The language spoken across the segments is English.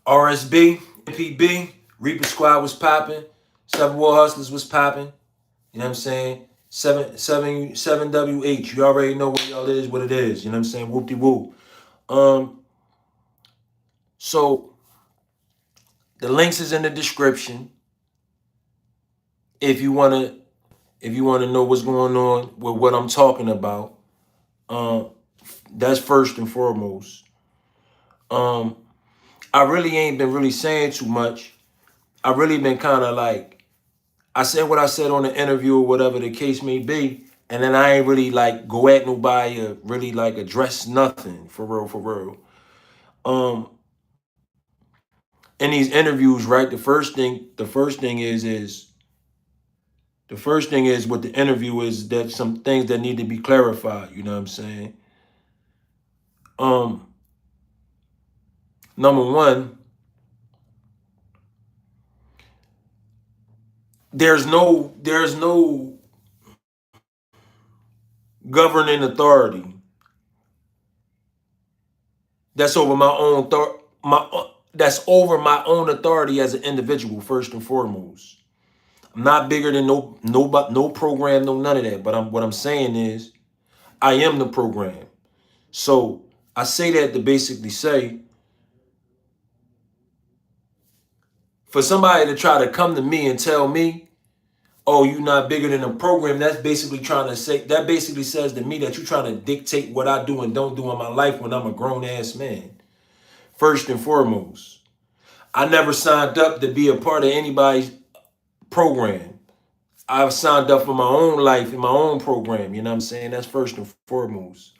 RSB, MPB, Reaper Squad was popping. Seven War Hustlers was popping. You know what I'm saying? Seven WH. You already know what y'all is, what it is. You know what I'm saying? Whoop de whoop. Um, so the links is in the description. If you wanna know what's going on with what I'm talking about, um, that's first and foremost. Um, I really ain't been really saying too much. I really been kind of like I said what I said on the interview or whatever the case may be, and then I ain't really like go at nobody or really like address nothing for real, for real. Um, in these interviews, right? The first thing is what the interview is that some things that need to be clarified. You know what I'm saying? Um, Number one, there's no governing authority that's over my own that's over my own authority as an individual first and foremost. I'm not bigger than no program, no none of that. But what I'm saying is I am the program. So I say that to basically say for somebody to try to come to me and tell me, oh, you're not bigger than a program, that's basically trying to say that basically says to me that you're trying to dictate what I do and don't do in my life when I'm a grown ass man. First and foremost. I never signed up to be a part of anybody's program. I've signed up for my own life in my own program. You know what I'm saying? That's first and foremost.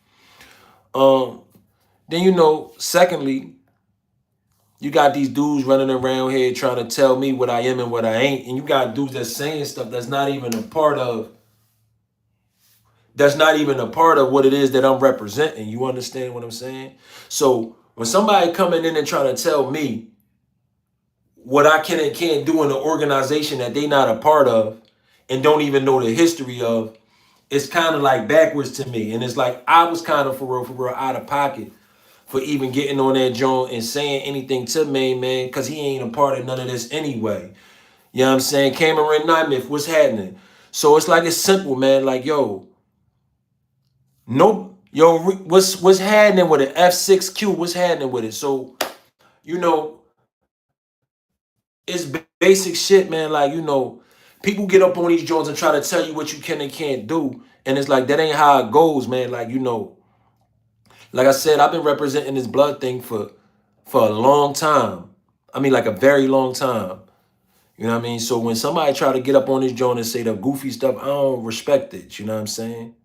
Um, then secondly, you got these dudes running around here trying to tell me what I am and what I ain't, and you got dudes that's saying stuff that's not even a part of what it is that I'm representing. You understand what I'm saying? So when somebody coming in and trying to tell me what I can and can't do in an organization that they not a part of and don't even know the history of, it's kind of like backwards to me. And it's like I was kind of for real, out of pocket for even getting on that joint and saying anything to Main Man because he ain't a part of none of this anyway. You know what I'm saying? Cameron Nightmare, what's happening? So it's like it's simple, man. Like, yo, no, yo, what's happening with it? F6Q, what's happening with it? So, you know, it's basic shit, man. Like, people get up on these joints and try to tell you what you can and can't do. And it's like, that ain't how it goes, man. Like, like I said, I've been representing this blood thing for a long time. I mean, like a very long time. You know what I mean? So when somebody try to get up on this joint and say the goofy stuff, I don't respect it. You know what I'm saying?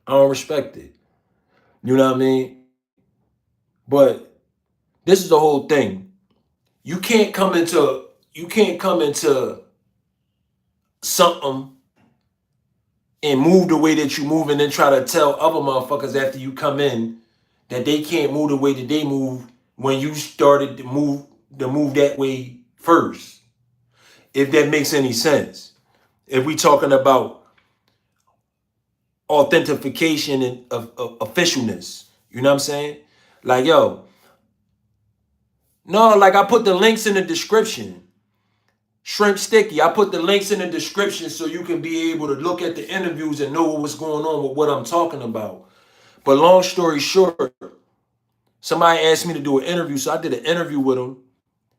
I don't respect it. You know what I mean? But this is the whole thing. You can't come into something and move the way that you move and then try to tell other motherfuckers after you come in that they can't move the way that they move when you started to move that way first. If that makes any sense. If we talking about authentication and of officialness, you know what I'm saying? Like, yo, no, like I put the links in the description. Shrimp Sticky. I put the links in the description so you can be able to look at the interviews and know what's going on with what I'm talking about. But long story short, somebody asked me to do an interview, so I did an interview with them,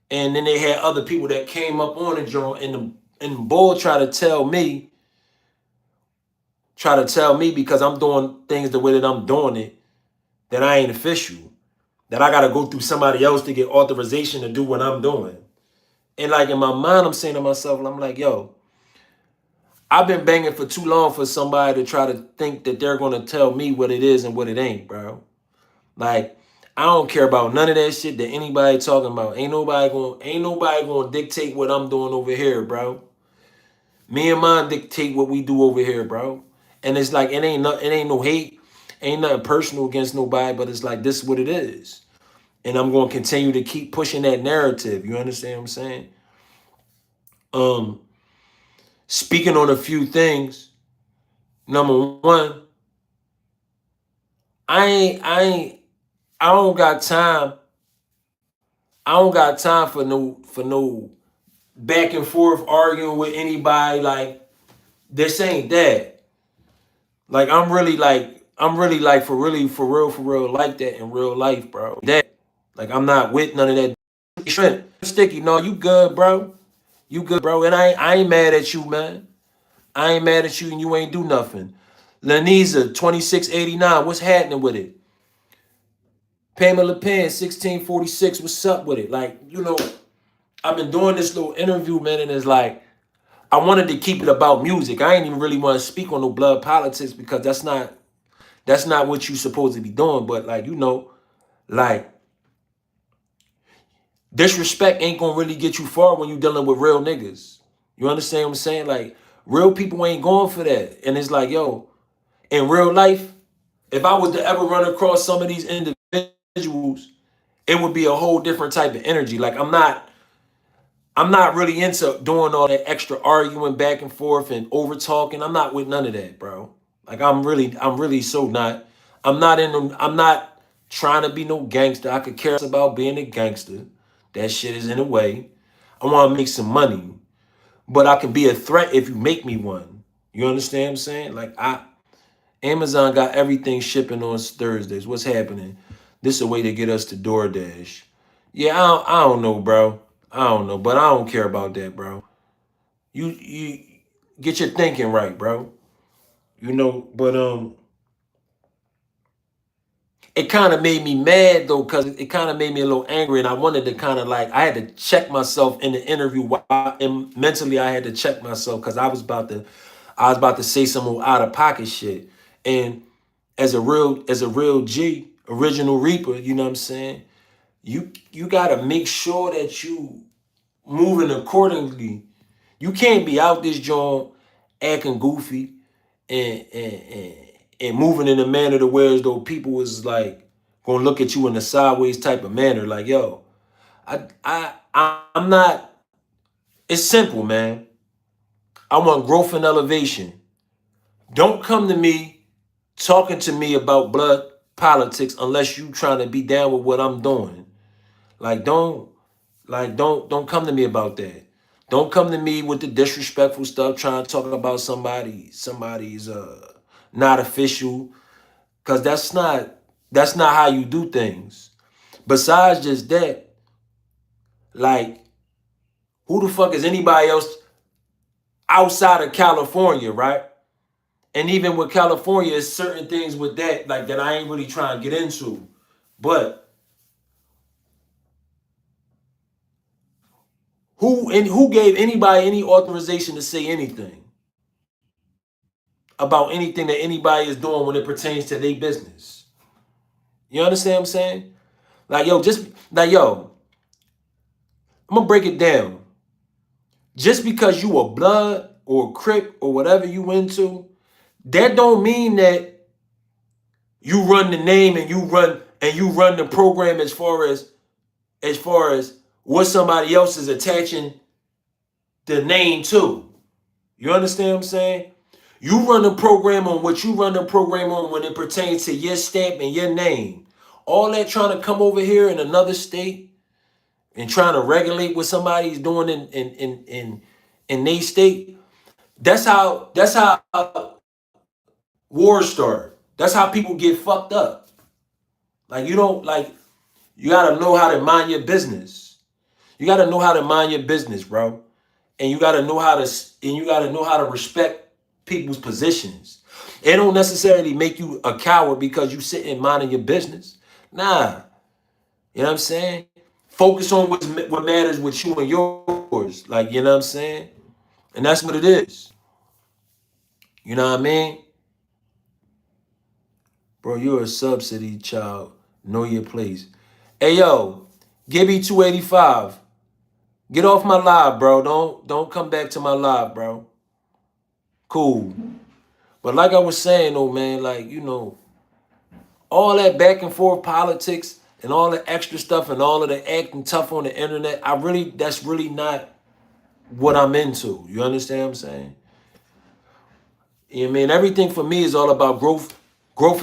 and then they had other people that came up on the joint, and the bull try to tell me because I'm doing things the way that I'm doing it, that I ain't official, that I gotta go through somebody else to get authorization to do what I'm doing. And like in my mind, I'm saying to myself, I'm like, yo, I've been banging for too long for somebody to try to think that they're gonna tell me what it is and what it ain't, bro. Like, I don't care about none of that shit that anybody talking about. Ain't nobody gonna dictate what I'm doing over here, bro. Me and mine dictate what we do over here, bro. And it's like it ain't no hate, ain't nothing personal against nobody, but it's like this is what it is. And I'm gonna continue to keep pushing that narrative. You understand what I'm saying? Um, Speaking on a few things. Number one, I ain't I ain't I don't got time I don't got time for no back and forth arguing with anybody. Like, this ain't that. Like, I'm really like for real like that in real life, bro. That, like, I'm not with none of that shit. Sticky, no, you good, bro. You good, bro. And I ain't mad at you, man. I ain't mad at you and you ain't do nothing. Laniza, 2689, what's happening with it? Pamela Penn, 1646, what's up with it? Like, I've been doing this little interview, man, and it's like, I wanted to keep it about music. I ain't even really want to speak on no blood politics because that's not what you supposed to be doing. But like, like, disrespect ain't gonna really get you far when you dealing with real niggas. You understand what I'm saying? Like, real people ain't going for that. And it's like, yo, in real life, if I was to ever run across some of these individuals, it would be a whole different type of energy. Like, I'm not really into doing all that extra arguing back and forth and over talking. I'm not with none of that, bro. Like, I'm really so not. I'm not trying to be no gangster. I could care less about being a gangster. That shit is in the way. I want to make some money, but I can be a threat if you make me one. You understand what I'm saying? Like, Amazon got everything shipping on Thursdays. What's happening? This is a way to get us to DoorDash. Yeah, I don't know, bro. I don't know, but I don't care about that, bro. You get your thinking right, bro. But it kind of made me mad though, because it kind of made me a little angry, and I wanted to kind of like, I had to check myself in the interview, and mentally I had to check myself because I was about to say some more out of pocket shit, and as a real G, original Reaper, you know what I'm saying? You gotta make sure that you moving accordingly. You can't be out this joint acting goofy and and moving in a manner to where as though people is like gonna look at you in a sideways type of manner. Like, yo, I'm not. It's simple, man. I want growth and elevation. Don't come to me talking to me about blood politics unless you trying to be down with what I'm doing. Like, don't come to me about that. Don't come to me with the disrespectful stuff trying to talk about somebody's not official, cuz that's not how you do things. Besides just that, like, who the fuck is anybody else outside of California, right? And even with California, there's certain things with that like that I ain't really trying to get into. But who gave anybody any authorization to say anything about anything that anybody is doing when it pertains to their business? You understand what I'm saying? Like, yo, I'm gonna break it down. Just because you a blood or a crip or whatever you into, that don't mean that you run the name and you run the program as far as what somebody else is attaching the name to. You understand what I'm saying? You run the program on what you run the program on when it pertains to your stamp and your name. All that trying to come over here in another state and trying to regulate what somebody's doing in their state. That's how wars start. That's how people get fucked up. Like, you gotta know how to mind your business. You gotta know how to mind your business, bro. And you gotta know how to respect people's positions. It don't necessarily make you a coward because you sitting minding your business. Nah. You know what I'm saying? Focus on what matters with you and yours. Like, you know what I'm saying? And that's what it is. You know what I mean? Bro, you're a subsidy child. Know your place. Hey, yo, Gibby 285. Get off my live, bro. Don't come back to my live, bro. Cool. But like I was saying, though, man, like, all that back and forth politics and all the extra stuff and all of the acting tough on the internet, that's really not what I'm into. You understand what I'm saying? You know what I mean? Everything for me is all about growth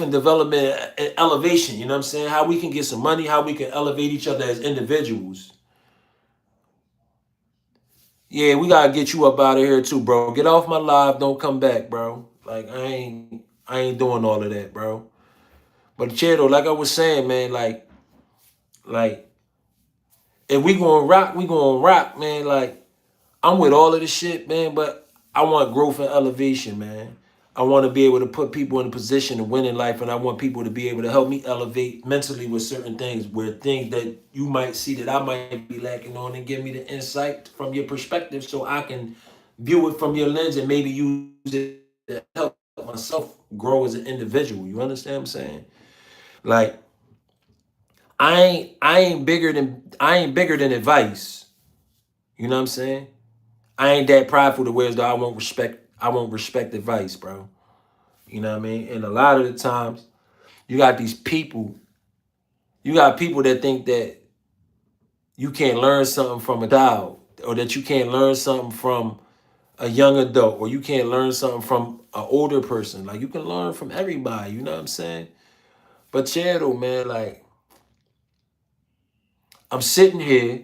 and development and elevation. You know what I'm saying? How we can get some money, how we can elevate each other as individuals. Yeah, we gotta get you up out of here too, bro. Get off my live. Don't come back, bro. Like I ain't doing all of that, bro. But Chedo, like I was saying, man, like if we gonna rock, man. Like I'm with all of this shit, man. But I want growth and elevation, man. I want to be able to put people in a position to win in life, and I want people to be able to help me elevate mentally with certain things, where things that you might see that I might be lacking on, and give me the insight from your perspective, so I can view it from your lens and maybe use it to help myself grow as an individual. You understand what I'm saying? Like I ain't bigger than advice. You know what I'm saying? I ain't that prideful to where as though I won't respect advice, bro. You know what I mean? And a lot of the times you got these people, you got people that think that you can't learn something from a child, or that you can't learn something from a young adult, or you can't learn something from an older person. Like you can learn from everybody, you know what I'm saying? But Cheryl, man, like I'm sitting here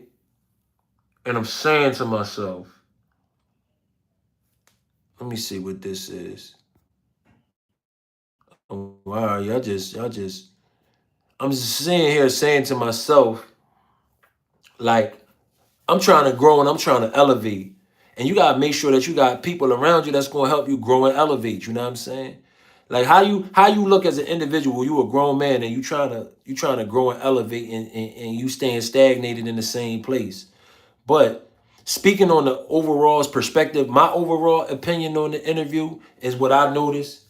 and I'm saying to myself, let me see what this is. Oh, wow, y'all just I'm just sitting here saying to myself, like, I'm trying to grow and I'm trying to elevate. And you gotta make sure that you got people around you that's gonna help you grow and elevate. You know what I'm saying? Like how you look as an individual, you a grown man and you trying to grow and elevate, and you staying stagnated in the same place. But speaking on the overall perspective, my overall opinion on the interview is what I noticed.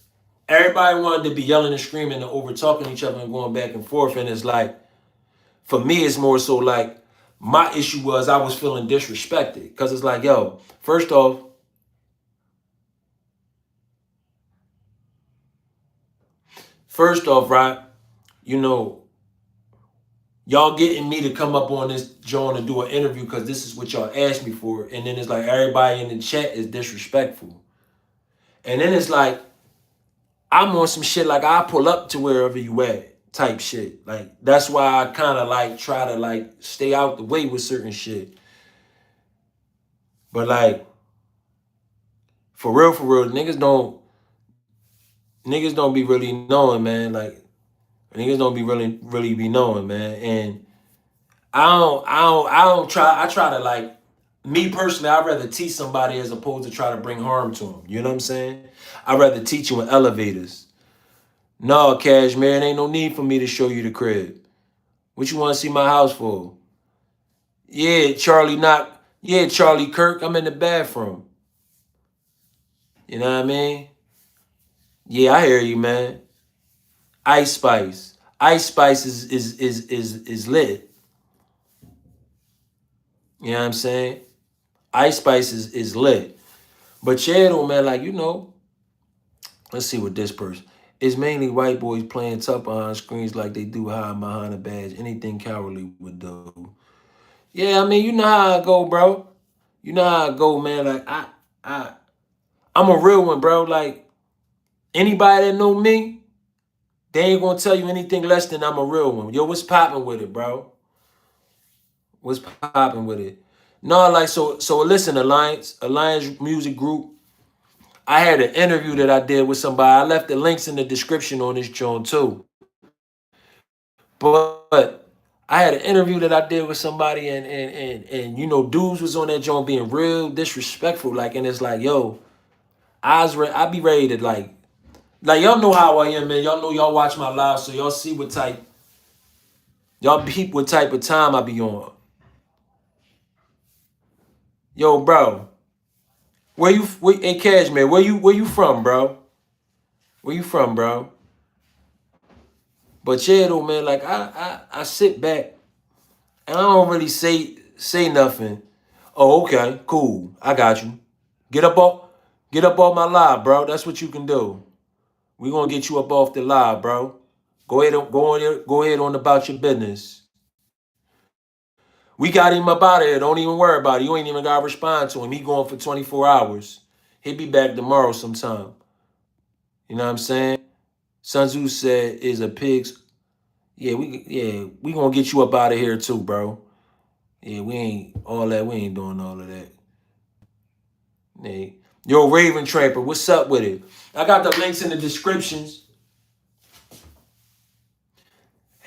Everybody wanted to be yelling and screaming and over talking each other and going back and forth. And it's like, for me, it's more so like my issue was I was feeling disrespected. Because it's like, yo, first off, right, you know, y'all getting me to come up on this joint to do an interview because this is what y'all asked me for. And then it's like everybody in the chat is disrespectful. And then it's like, I'm on some shit like I pull up to wherever you at type shit. Like that's why I kind of like try to like stay out the way with certain shit. But like for real, niggas don't be really knowing, man. Like niggas don't be really be knowing, man. And I don't try. I try to like me personally. I'd rather teach somebody as opposed to try to bring harm to them. You know what I'm saying? I'd rather teach you in elevators. No, Cashmere, it ain't no need for me to show you the crib. What you want to see my house for? Yeah, Charlie not. Yeah, Charlie Kirk. I'm in the bathroom. You know what I mean? Yeah, I hear you, man. Ice Spice. Ice Spice is lit. You know what I'm saying? Ice Spice is lit. But Shadow, man, like, you know, let's see what this person. It's mainly white boys playing tough behind screens like they do hide behind a badge. Anything cowardly would do. Yeah, I mean, you know how I go, bro. You know how I go, man. Like I I'm a real one, bro. Like anybody that know me, they ain't gonna tell you anything less than I'm a real one. Yo, what's popping with it, bro? What's popping with it? No, like so listen, Alliance Music Group. I had an interview that I did with somebody. I left the links in the description on this joint too. But I had an interview that I did with somebody, and you know, dudes was on that joint being real disrespectful. Like, and it's like, yo, I be ready to like y'all know how I am, man. Y'all know y'all watch my live, so y'all see y'all peep what type of time I be on. Yo, bro, hey Cashmere, where you from, bro? Where you from, bro? But yeah, though, man, like I sit back and I don't really say nothing. Oh, okay, cool. I got you. Get up off get up off my live, bro. That's what you can do. We gonna get you up off the live, bro. Go ahead on about your business. We got him up out of here. Don't even worry about it. You ain't even gotta respond to him. He going for 24 hours. He'll be back tomorrow sometime. You know what I'm saying? Sun Tzu said is a pig's. We gonna get you up out of here too, bro. Yeah, we ain't doing all of that. Hey, yo, Raven Trapper, what's up with it? I got the links in the descriptions.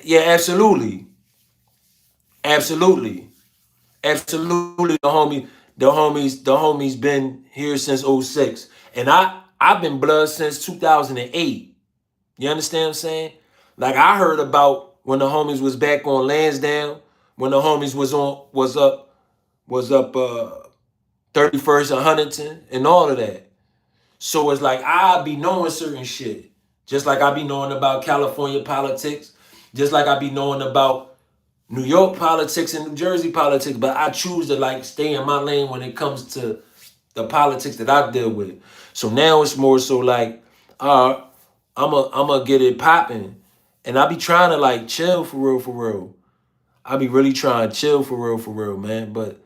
Yeah, absolutely. Absolutely. Absolutely. The homies been here since '06. And I've been blood since 2008. You understand what I'm saying? Like I heard about when the homies was back on Lansdowne, when the homies was up 31st and Huntington and all of that. So it's like I be knowing certain shit. Just like I be knowing about California politics, just like I be knowing about New York politics and New Jersey politics, but I choose to like stay in my lane when it comes to the politics that I deal with. So now it's more so like, uh, I'm a get it popping, and I be trying to like chill for real, for real. I be really trying to chill for real, man. But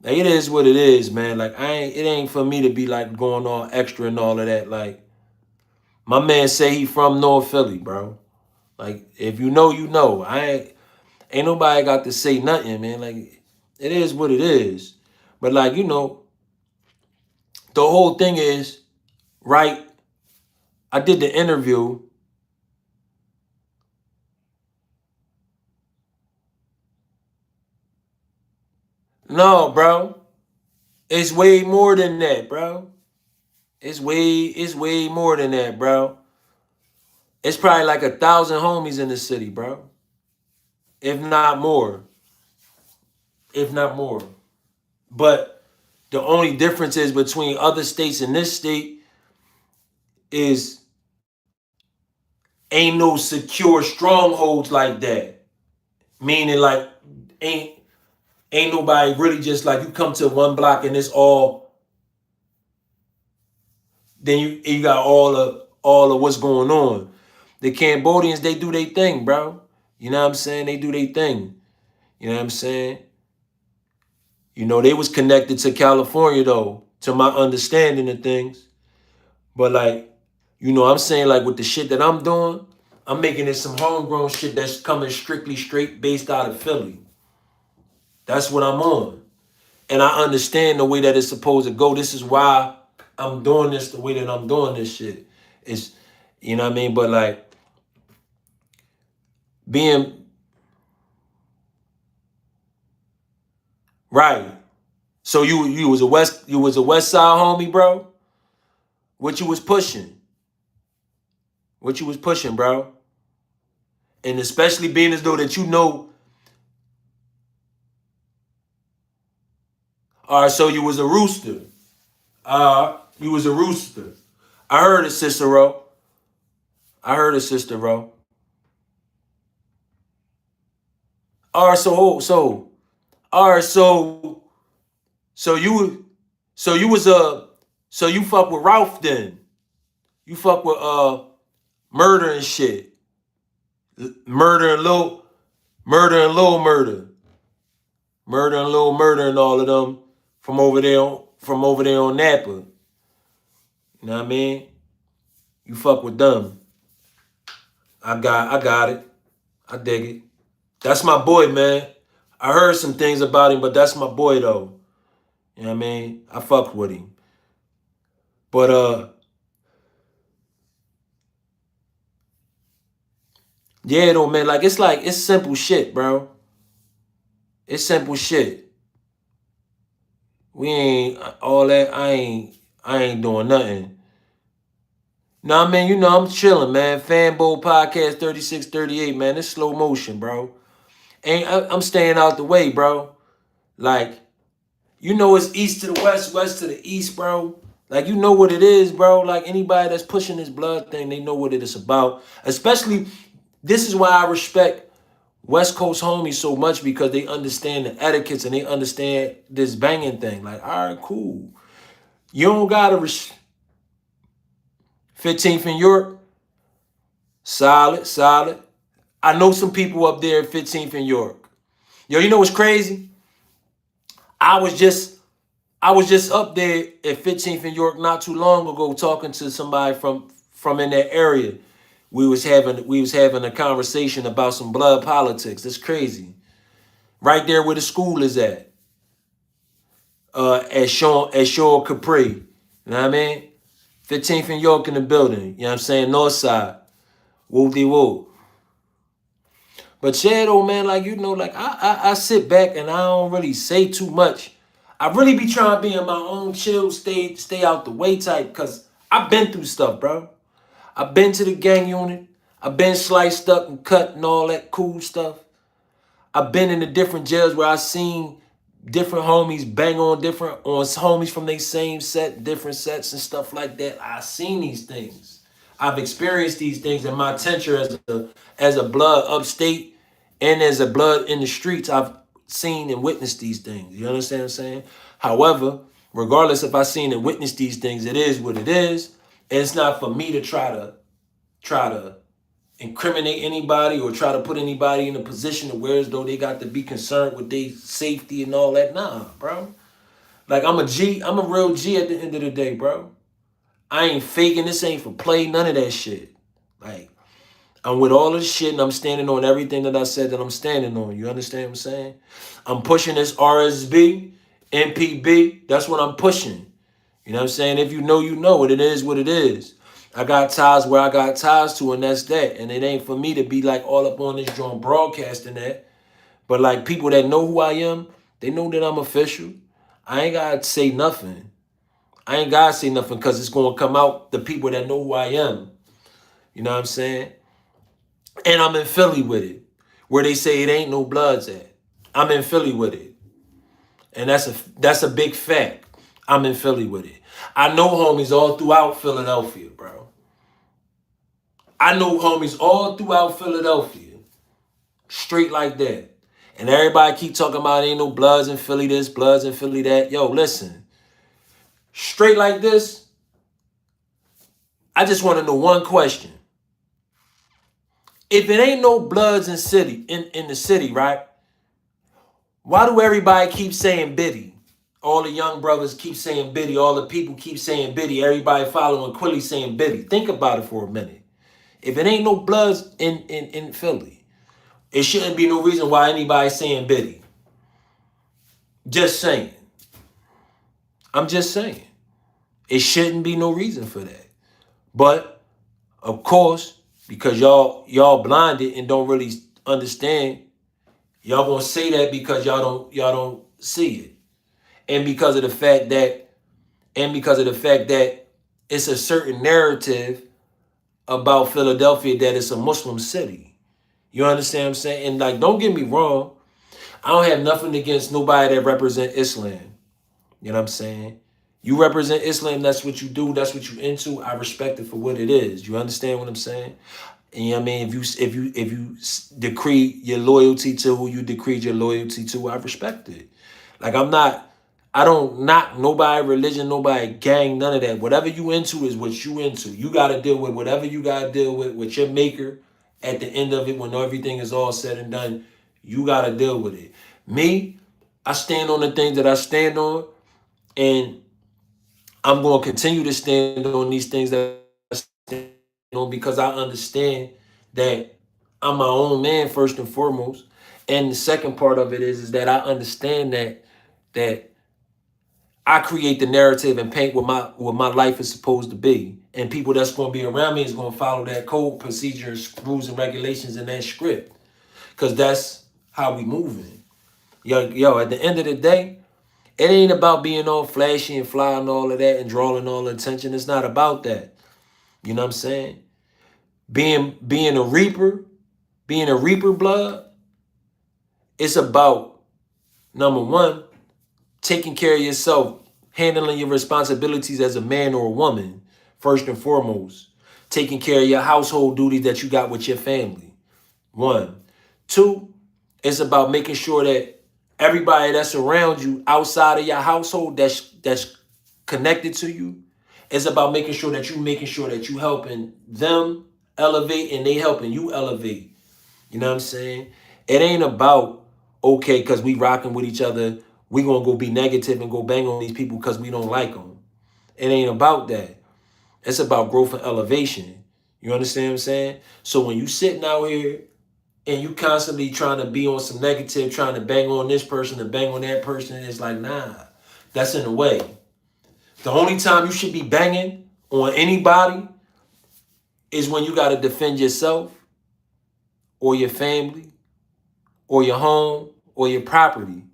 like, it is what it is, man. Like it ain't for me to be like going on extra and all of that. Like my man say he from North Philly, bro. Like if you know, you know. Ain't nobody got to say nothing, man. Like it is what it is. But like the whole thing is right. I did the interview. No, bro. It's way more than that, bro. It's way more than that, bro. It's probably like 1,000 homies in the city, bro. If not more. If not more. But the only difference is between other states and this state is ain't no secure strongholds like that. Meaning like ain't ain't nobody really just like you come to one block and it's all then you got all of what's going on. The Cambodians, they do their thing, bro. You know what I'm saying? They do their thing. You know what I'm saying? They was connected to California though, to my understanding of things. But like, I'm saying like with the shit that I'm doing, I'm making it some homegrown shit that's coming strictly straight based out of Philly. That's what I'm on. And I understand the way that it's supposed to go. This is why I'm doing this the way that I'm doing this shit. It's, you know what I mean? But like being right. So you was a West Side homie, bro. What you was pushing? What you was pushing, bro? And especially being as though that all right, so you was a rooster. You was a rooster. I heard it, Cicero. I heard it, Sister Ro. All right, all right, so you so you was so you fuck with Ralph then. You fuck with murder and shit. Murder and low murder and low murder. Murder and little murder and all of them from over there on Napa. You know what I mean? You fuck with them. I got it. I dig it. That's my boy, man. I heard some things about him, but that's my boy though. You know what I mean? I fuck with him. But yeah though, man, like it's simple shit, bro. It's simple shit. We ain't all that I ain't doing nothing. No, I mean, I'm chilling, man. Fanboy Podcast 3638, man. It's slow motion, bro. I'm staying out the way, bro. Like, it's east to the west, west to the east, bro. Like, you know what it is, bro. Like, anybody that's pushing this blood thing, they know what it is about. Especially, this is why I respect West Coast homies so much because they understand the etiquettes and they understand this banging thing. Like, all right, cool. You don't gotta 15th in York, solid, solid. I know some people up there at 15th in York. Yo, you know what's crazy? I was just up there at 15th in York not too long ago talking to somebody from in that area. We was having a conversation about some blood politics. That's crazy. Right there where the school is at. At Shaw Capri. You know what I mean? 15th and York in the building. You know what I'm saying? North side. Woo-de-woo. But yeah, though, man, like, you know, like, I sit back and I don't really say too much. I really be trying to be in my own chill, stay out the way type, because I've been through stuff, bro. I've been to the gang unit. I've been sliced up and cut and all that cool stuff. I've been in the different jails where I seen different homies bang on homies from their same set, different sets and stuff like that. I seen these things. I've experienced these things in my tenure as a blood upstate and as a blood in the streets. I've seen and witnessed these things. You understand what I'm saying? However, regardless if I seen and witnessed these things, it is what it is. And it's not for me to try to incriminate anybody or try to put anybody in a position to where as though they got to be concerned with their safety and all that. Nah, bro. Like, I'm a G. I'm a real G at the end of the day, bro. I ain't faking. This ain't for play. None of that shit. Like, I'm with all this shit and I'm standing on everything that I said that I'm standing on. You understand what I'm saying? I'm pushing this RSB, MPB. That's what I'm pushing. You know what I'm saying? If you know, you know it. It is what it is. I got ties where I got ties to, and that's that. And it ain't for me to be like all up on this joint broadcasting that. But like people that know who I am, they know that I'm official. I ain't gotta say nothing. I ain't gotta say nothing because it's gonna come out the people that know who I am. You know what I'm saying? And I'm in Philly with it, where they say it ain't no Bloods at. I'm in Philly with it. And that's a big fact. I'm in Philly with it. I know homies all throughout Philadelphia, bro. I know homies all throughout Philadelphia. Straight like that. And everybody keep talking about ain't no Bloods in Philly this, Bloods in Philly that. Yo, listen. Straight like this, I just want to know one question. If it ain't no Bloods in the city, right? Why do everybody keep saying Biddy? All the young brothers keep saying Biddy. All the people keep saying Biddy. Everybody following Quilly saying Biddy. Think about it for a minute. If it ain't no Bloods in Philly, it shouldn't be no reason why anybody's saying Biddy. Just saying. I'm just saying. It shouldn't be no reason for that. But, of course, because y'all blinded and don't really understand, y'all gonna say that because y'all don't see it. And because of the fact that it's a certain narrative about Philadelphia that it's a Muslim city. You understand what I'm saying? And like, don't get me wrong, I don't have nothing against nobody that represent Islam. You know what I'm saying? You represent Islam, that's what you do, that's what you into. I respect it for what it is. You understand what I'm saying? And you know what I mean? If you decree your loyalty to who you decreed your loyalty to, I respect it. Like, I don't knock nobody religion, nobody gang, none of that. Whatever you into is what you into. You got to deal with whatever you got to deal with your maker at the end of it when everything is all said and done. You got to deal with it. Me, I stand on the things that I stand on, and I'm going to continue to stand on these things that I stand on because I understand that I'm my own man first and foremost. And the second part of it is that I understand that I create the narrative and paint what my life is supposed to be. And people that's going to be around me is going to follow that code, procedures, rules, and regulations in that script. Because that's how we moving. Yo, at the end of the day, it ain't about being all flashy and fly and all of that and drawing all the attention. It's not about that. You know what I'm saying? Being a reaper blood, it's about, number one, taking care of yourself, handling your responsibilities as a man or a woman, first and foremost. Taking care of your household duties that you got with your family. One. Two, it's about making sure that everybody that's around you outside of your household that's connected to you, it's about making sure that you helping them elevate and they helping you elevate. You know what I'm saying? It ain't about, okay, because we rocking with each other, we gonna go be negative and go bang on these people because we don't like them. It ain't about that. It's about growth and elevation. You understand what I'm saying? So when you sitting out here and you constantly trying to be on some negative, trying to bang on this person and bang on that person, it's like, nah, that's in the way. The only time you should be banging on anybody is when you got to defend yourself or your family or your home or your property.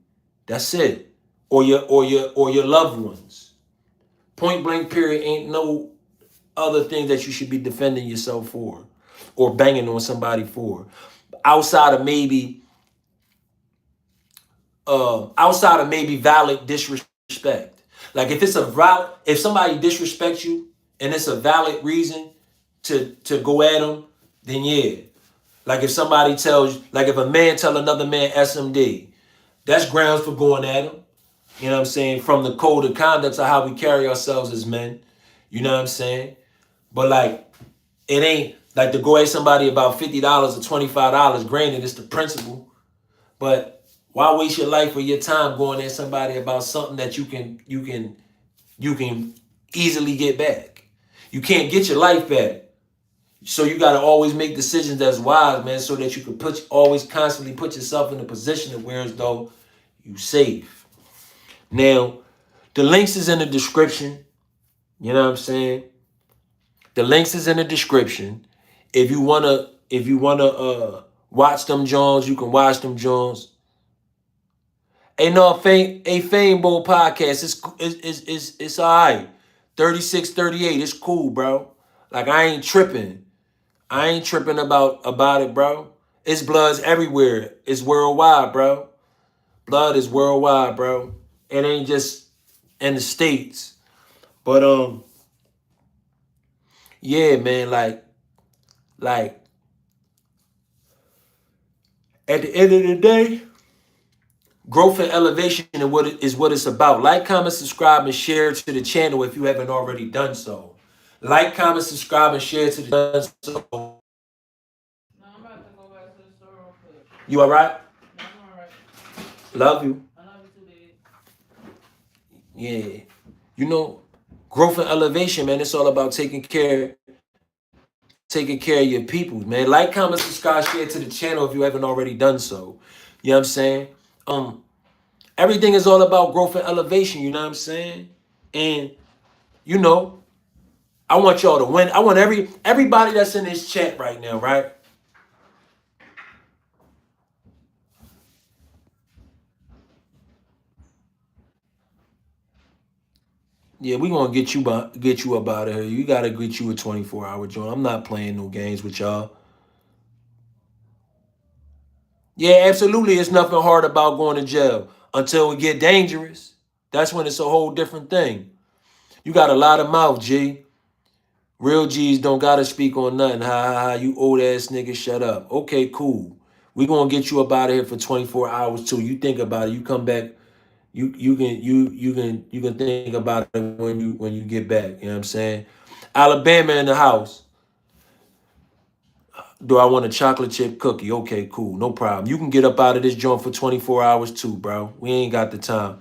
That's it. Or your loved ones. Point blank period. Ain't no other thing that you should be defending yourself for or banging on somebody for. Outside of maybe valid disrespect. Like if somebody disrespects you and it's a valid reason to go at them, then yeah. Like if somebody tells, like if a man tell another man SMD, that's grounds for going at him. You know what I'm saying? From the code of conduct of how we carry ourselves as men. You know what I'm saying? But like, it ain't like to go at somebody about $50 or $25. Granted, it's the principle. But why waste your life or your time going at somebody about something that you can easily get back? You can't get your life back. So you gotta always make decisions that's wise, man, so that you can always constantly put yourself in a position of where as though you safe. Now, the links is in the description. You know what I'm saying? The links is in the description. If you wanna watch them Jones, you can watch them Jones. Hey, no, Fame Bowl podcast. It's all right. 36, 38. It's cool, bro. Like I ain't tripping. I ain't tripping about it, bro. It's bloods everywhere. It's worldwide, bro. Blood is worldwide, bro. It ain't just in the States. But yeah, man, like at the end of the day, growth and elevation is what it's about. Like, comment, subscribe, and share to the channel if you haven't already done so. Like, comment, subscribe, and share to the channel. No, I'm about to go back to the store real quick. You all right? No, I'm all right. Love you. I love you too, baby. Yeah. You know, growth and elevation, man, it's all about taking care of your people, man. Like, comment, subscribe, share to the channel if you haven't already done so. You know what I'm saying? Everything is all about growth and elevation, you know what I'm saying? And, you know, I want y'all to win. I want everybody that's in this chat right now, right? Yeah, we gonna get you up out of here. You gotta get you a 24-hour joint. I'm not playing no games with y'all. Yeah, absolutely. It's nothing hard about going to jail until it get dangerous. That's when it's a whole different thing. You got a lot of mouth, G. Real G's don't gotta speak on nothing. Ha ha ha. You old ass nigga, shut up. Okay, cool. We gonna get you up out of here for 24 hours too. You think about it. You come back. You can think about it when you get back. You know what I'm saying? Alabama in the house. Do I want a chocolate chip cookie? Okay, cool. No problem. You can get up out of this joint for 24 hours too, bro. We ain't got the time.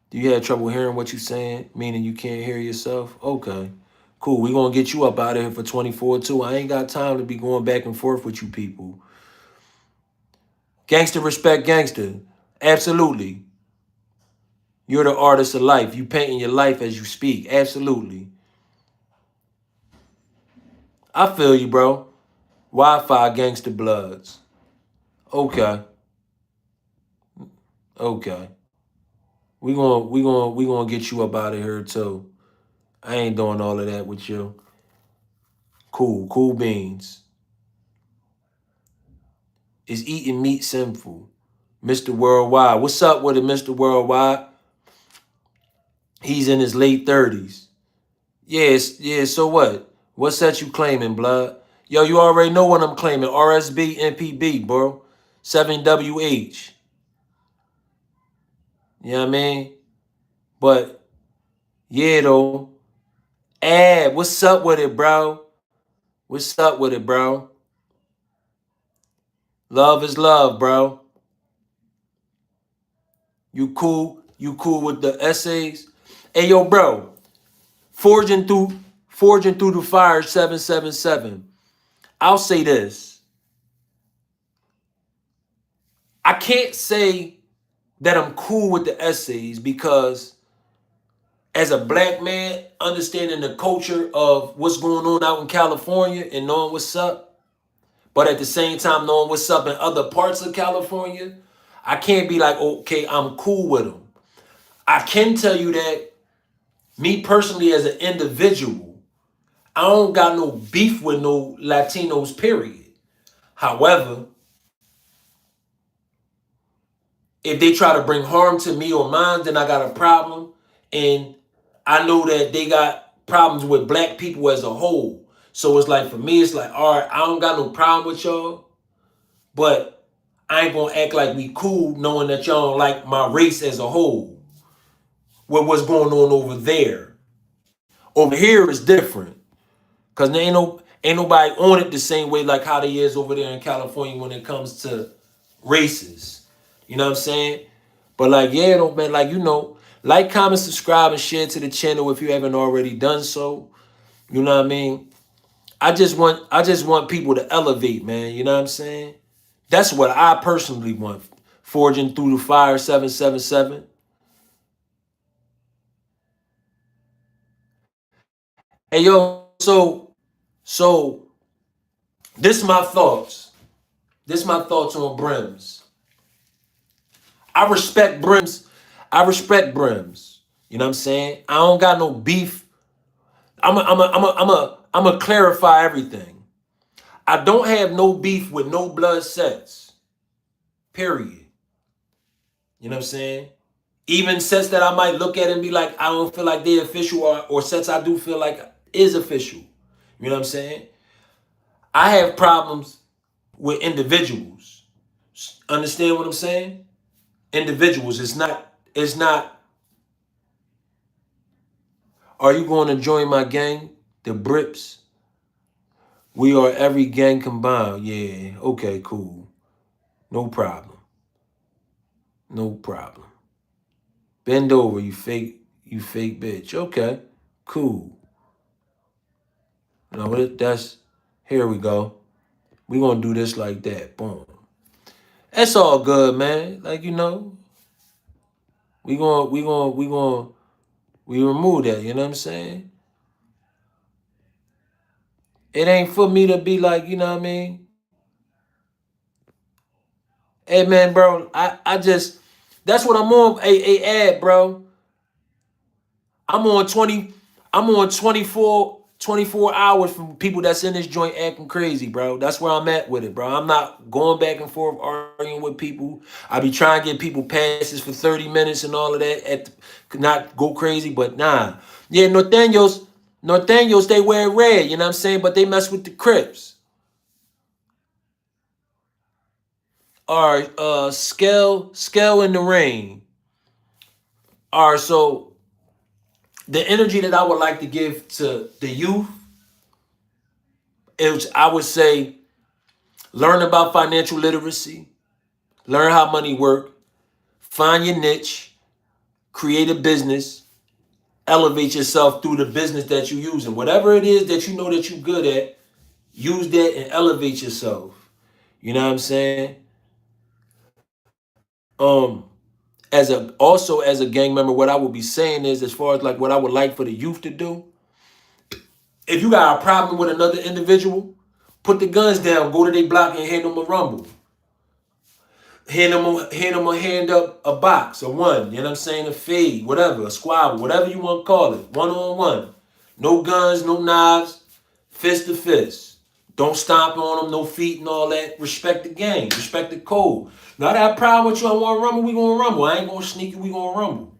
Do you have trouble hearing what you're saying? Meaning you can't hear yourself? Okay. Cool. We gonna get you up out of here for 24 too. I ain't got time to be going back and forth with you people. Gangster respect gangster. Absolutely. You're the artist of life. You painting your life as you speak. Absolutely. I feel you, bro. Wi-Fi gangster bloods. Okay. Okay. We gonna get you up out of here too. I ain't doing all of that with you. Cool beans. Is eating meat sinful? Mr. Worldwide. What's up with it, Mr. Worldwide? He's in his late 30s. Yes, yeah, so what? What's that you claiming, blood? Yo, you already know what I'm claiming. RSB, MPB, bro. 7WH. You know what I mean? But, yeah, though. What's up with it, bro? What's up with it, bro? Love is love, bro. You cool? You cool with the essays? Hey, yo, bro. Forging through the fire 777. I'll say this. I can't say that I'm cool with the essays because as a black man, understanding the culture of what's going on out in California and knowing what's up, but at the same time knowing what's up in other parts of California, I can't be like, okay, I'm cool with them. I can tell you that me personally as an individual, I don't got no beef with no Latinos, period. However, if they try to bring harm to me or mine, then I got a problem. And I know that they got problems with black people as a whole. So it's like, for me, it's like, all right, I don't got no problem with y'all, but I ain't gonna act like we cool knowing that y'all don't like my race as a whole. With what's going on over there. Over here is different. Cause there ain't nobody on it the same way like how they is over there in California when it comes to races. You know what I'm saying? But like, yeah, don't man, like, like, comment, subscribe, and share to the channel if you haven't already done so. You know what I mean? I just want people to elevate, man. You know what I'm saying? That's what I personally want. Forging through the fire 777. Hey yo, so this is my thoughts. This is my thoughts on Brims. I respect Brims. I respect Brims. You know what I'm saying? I don't got no beef. I'm a clarify everything. I don't have no beef with no blood sets. Period. You know what I'm saying? Even sets that I might look at and be like, I don't feel like they're official, or sets I do feel like is official. You know what I'm saying? I have problems with individuals. Understand what I'm saying? Individuals. It's not, are you going to join my gang? The Brips. We are every gang combined. Yeah, okay, cool. No problem. No problem. Bend over, you fake bitch. Okay, cool. No, that's, here we go. We gonna do this like that. Boom. That's all good, man. Like, we remove that, you know what I'm saying? It ain't for me to be like, you know what I mean? Hey man, bro, I just, that's what I'm on. Ad, bro. I'm on 24 hours from people that's in this joint acting crazy, bro. That's where I'm at with it, bro. I'm not going back and forth arguing with people. I be trying to get people passes for 30 minutes and all of that, not go crazy, but nah. Yeah, Nathaniel's they wear red, you know what I'm saying? But they mess with the Crips. All right, scale in the rain. All right, so the energy that I would like to give to the youth is, I would say, learn about financial literacy, learn how money work, find your niche, create a business, elevate yourself through the business that you're using. Whatever it is that you know that you're good at, use that and elevate yourself. You know what I'm saying? As a gang member, what I would be saying is, as far as like what I would like for the youth to do, if you got a problem with another individual, put the guns down, go to their block and hand them a rumble. Hand them a hand up a box, a one, you know what I'm saying? A fade, whatever, a squabble, whatever you want to call it. One-on-one. No guns, no knives, fist to fist. Don't stomp on them, no feet and all that. Respect the game, respect the code. Now I got a problem with you, I want to rumble, we going to rumble. I ain't going to sneak you, we going to rumble.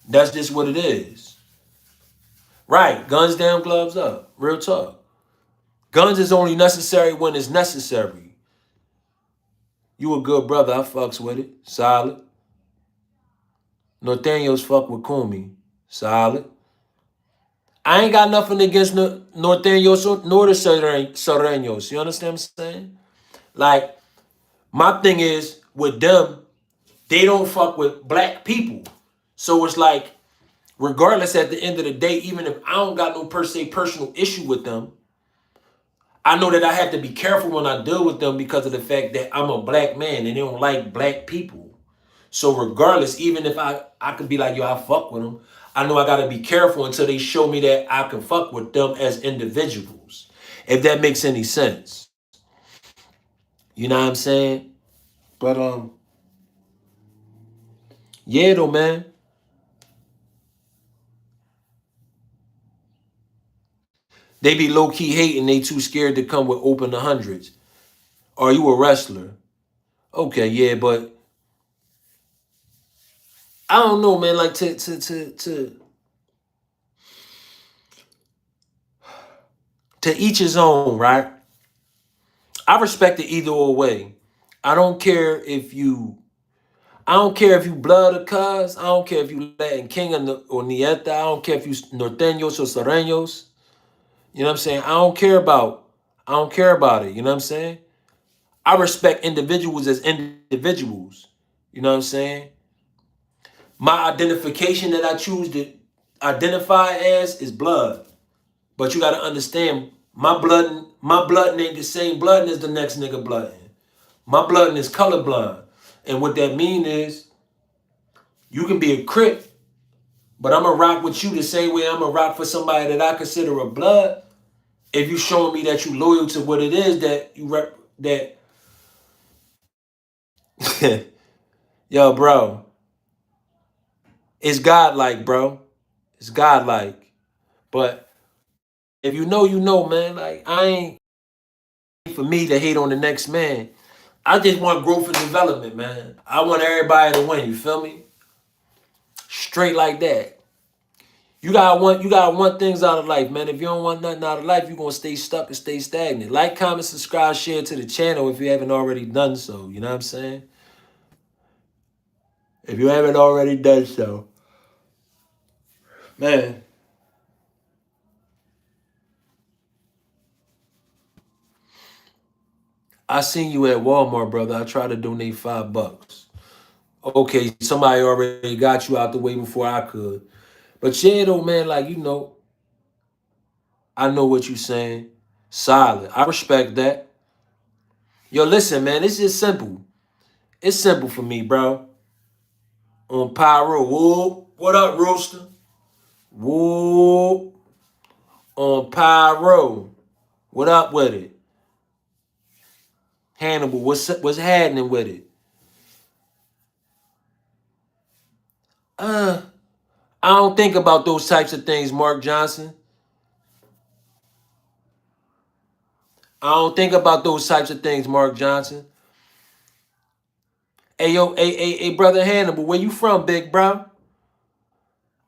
That's just what it is. Right, guns down, gloves up. Real talk. Guns is only necessary when it's necessary. You a good brother, I fucks with it. Solid. Nathaniel's fuck with Kumi. Solid. I ain't got nothing against Nathaniel's nor the Serenos. You understand what I'm saying? Like, my thing is, with them, they don't fuck with black people. So it's like, regardless, at the end of the day, even if I don't got no per se personal issue with them, I know that I have to be careful when I deal with them because of the fact that I'm a black man and they don't like black people. So regardless, even if I could be like, yo, I fuck with them, I know I got to be careful until they show me that I can fuck with them as individuals. If that makes any sense. You know what I'm saying? But yeah though, man. They be low key hating. They too scared to come with open the hundreds. Are you a wrestler? Okay, yeah, but I don't know, man. Like to each his own, right? I respect it either way. I don't care if you. I don't care if you blood or cuz. I don't care if you Latin King or Nieta. I don't care if you Norteños or Sereños. You know what I'm saying? I don't care about. I don't care about it. You know what I'm saying? I respect individuals as individuals. You know what I'm saying? My identification that I choose to identify as is blood. But you gotta understand, my blood ain't the same blood as the next nigga blood. My blood is colorblind. And what that mean is you can be a Crip, but I'm gonna rock with you the same way I'm gonna rock for somebody that I consider a blood. If you showing me that you loyal to what it is that you rep that yo, bro, it's godlike, bro. It's godlike. But if you know, man, like I ain't for me to hate on the next man. I just want growth and development, man. I want everybody to win, you feel me? Straight like that. You gotta want things out of life, man. If you don't want nothing out of life, you're gonna stay stuck and stay stagnant. Like, comment, subscribe, share to the channel if you haven't already done so. You know what I'm saying? If you haven't already done so. Man. I seen you at Walmart, brother. I tried to donate $5. Okay, somebody already got you out the way before I could. But yeah, though, man, like, I know what you're saying. Solid. I respect that. Yo, listen, man, it's just simple. It's simple for me, bro. On Pyro. Whoa. What up, Rooster? Whoa. On Pyro. What up with it? Hannibal, what's happening with it? I don't think about those types of things, Mark Johnson. I don't think about those types of things, Mark Johnson. Hey, yo, hey, brother Hannibal, where you from, big bro?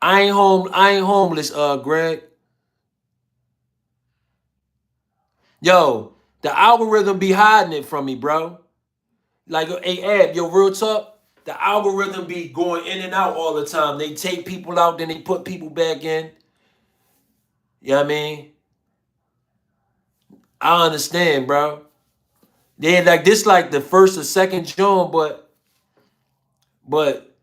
I ain't home. I ain't homeless, Greg. Yo, the algorithm be hiding it from me, bro. Like, hey, Ab, yo, real talk. The algorithm be going in and out all the time. They take people out, then they put people back in. You know what I mean? I understand, bro. They like this, like the first or second joint, but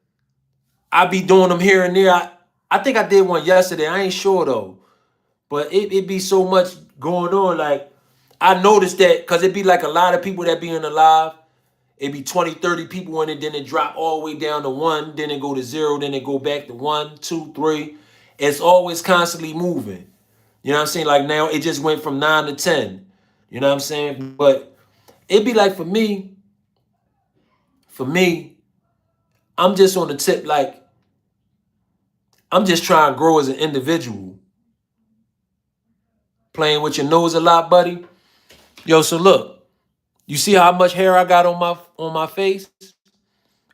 I be doing them here and there. I think I did one yesterday. I ain't sure though, but it be so much going on. Like I noticed that because it be like a lot of people that be in the live. It be 20, 30 people in it, then it drop all the way down to 1, then it go to 0, then it go back to 1, 2, 3. It's always constantly moving. You know what I'm saying? Like now it just went from 9 to 10. You know what I'm saying? But it be like for me, I'm just on the tip, like I'm just trying to grow as an individual. Playing with your nose a lot, buddy. Yo, so look, you see how much hair I got on my face?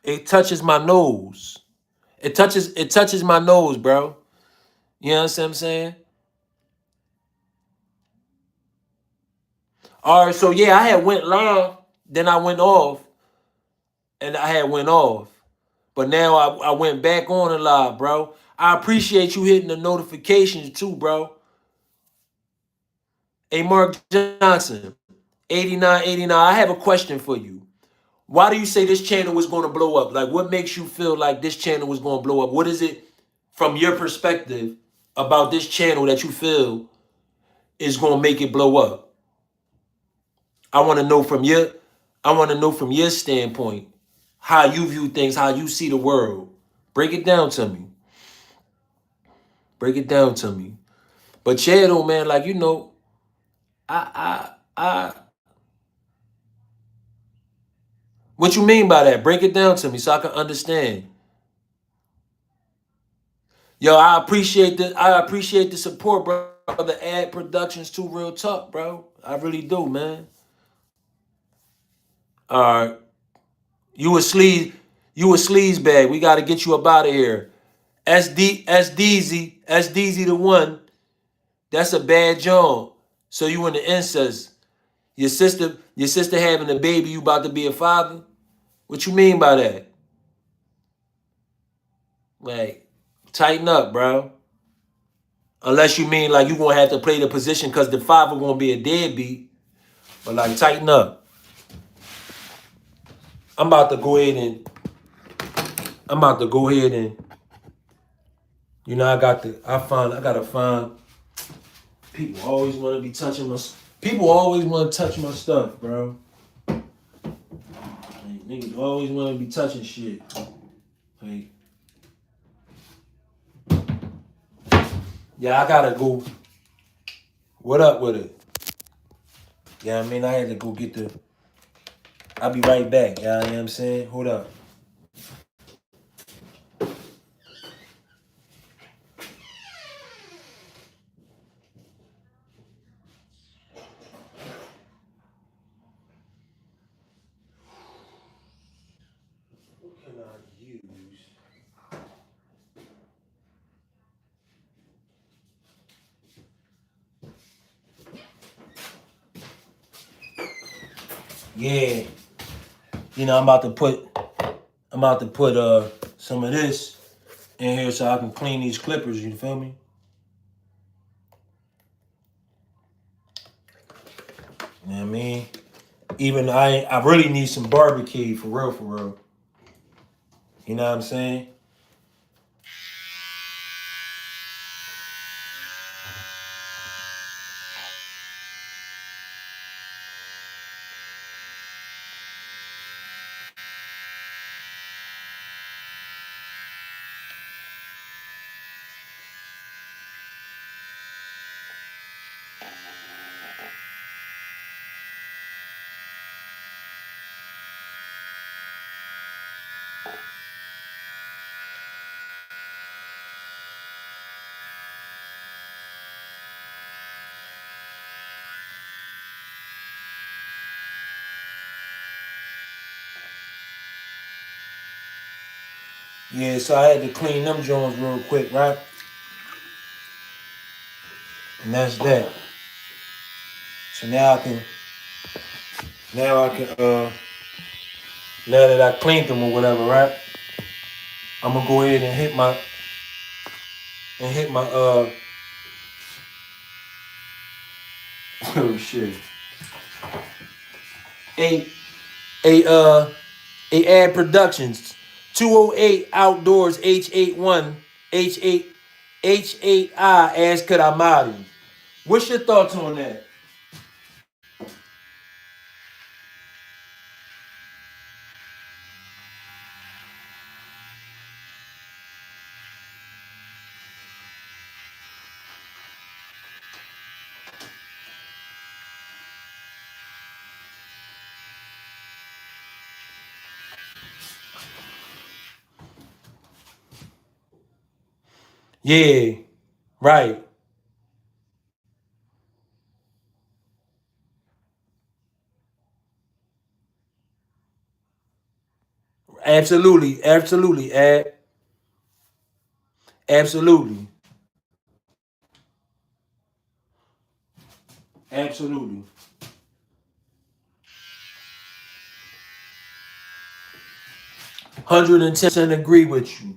It touches my nose. It touches my nose, bro. You know what I'm saying? All right, so yeah, I had went live, then I went off, and I had went off. But now I went back on the live, bro. I appreciate you hitting the notifications too, bro. Hey, Mark Johnson, 8989. I have a question for you. Why do you say this channel was going to blow up? Like, what makes you feel like this channel was going to blow up? What is it, from your perspective, about this channel that you feel is going to make it blow up? I want to know from your standpoint how you view things, how you see the world. Break it down to me. Break it down to me. But Chad, man, like, you know, I what you mean by that? Break it down to me so I can understand. Yo, I appreciate the support, bro. The ad productions too, real talk, bro. I really do, man. All right. You a sleaze bag. We gotta get you up out of here. SDZ the one. That's a bad job. So you in the incest. Your sister having a baby, you about to be a father? What you mean by that? Like, tighten up, bro. Unless you mean like you gonna have to play the position because the father gonna be a deadbeat. But like, tighten up. I'm about to go ahead and you know, I gotta find people always want to be touching my people always want to touch my stuff, bro. Like, niggas always want to be touching shit. Like, yeah, I gotta go. What up with it? Yeah, I mean, I had to go get the. I'll be right back. Yeah, you know what I'm saying? Hold up. What can I use? Yeah, you know, I'm about to put some of this in here so I can clean these clippers. You feel me? You know what I mean? Even I really need some barbecue for real, for real. You know what I'm saying? Yeah, so I had to clean them joints real quick, right? And that's that. So now now that I cleaned them or whatever, right? I'm gonna go ahead and hit my oh shit. A a uh a ad productions 208 outdoors H81 H8 H8I as Karamadi. What's your thoughts on that? Yeah, right. Absolutely, absolutely, absolutely, absolutely. 110% agree with you.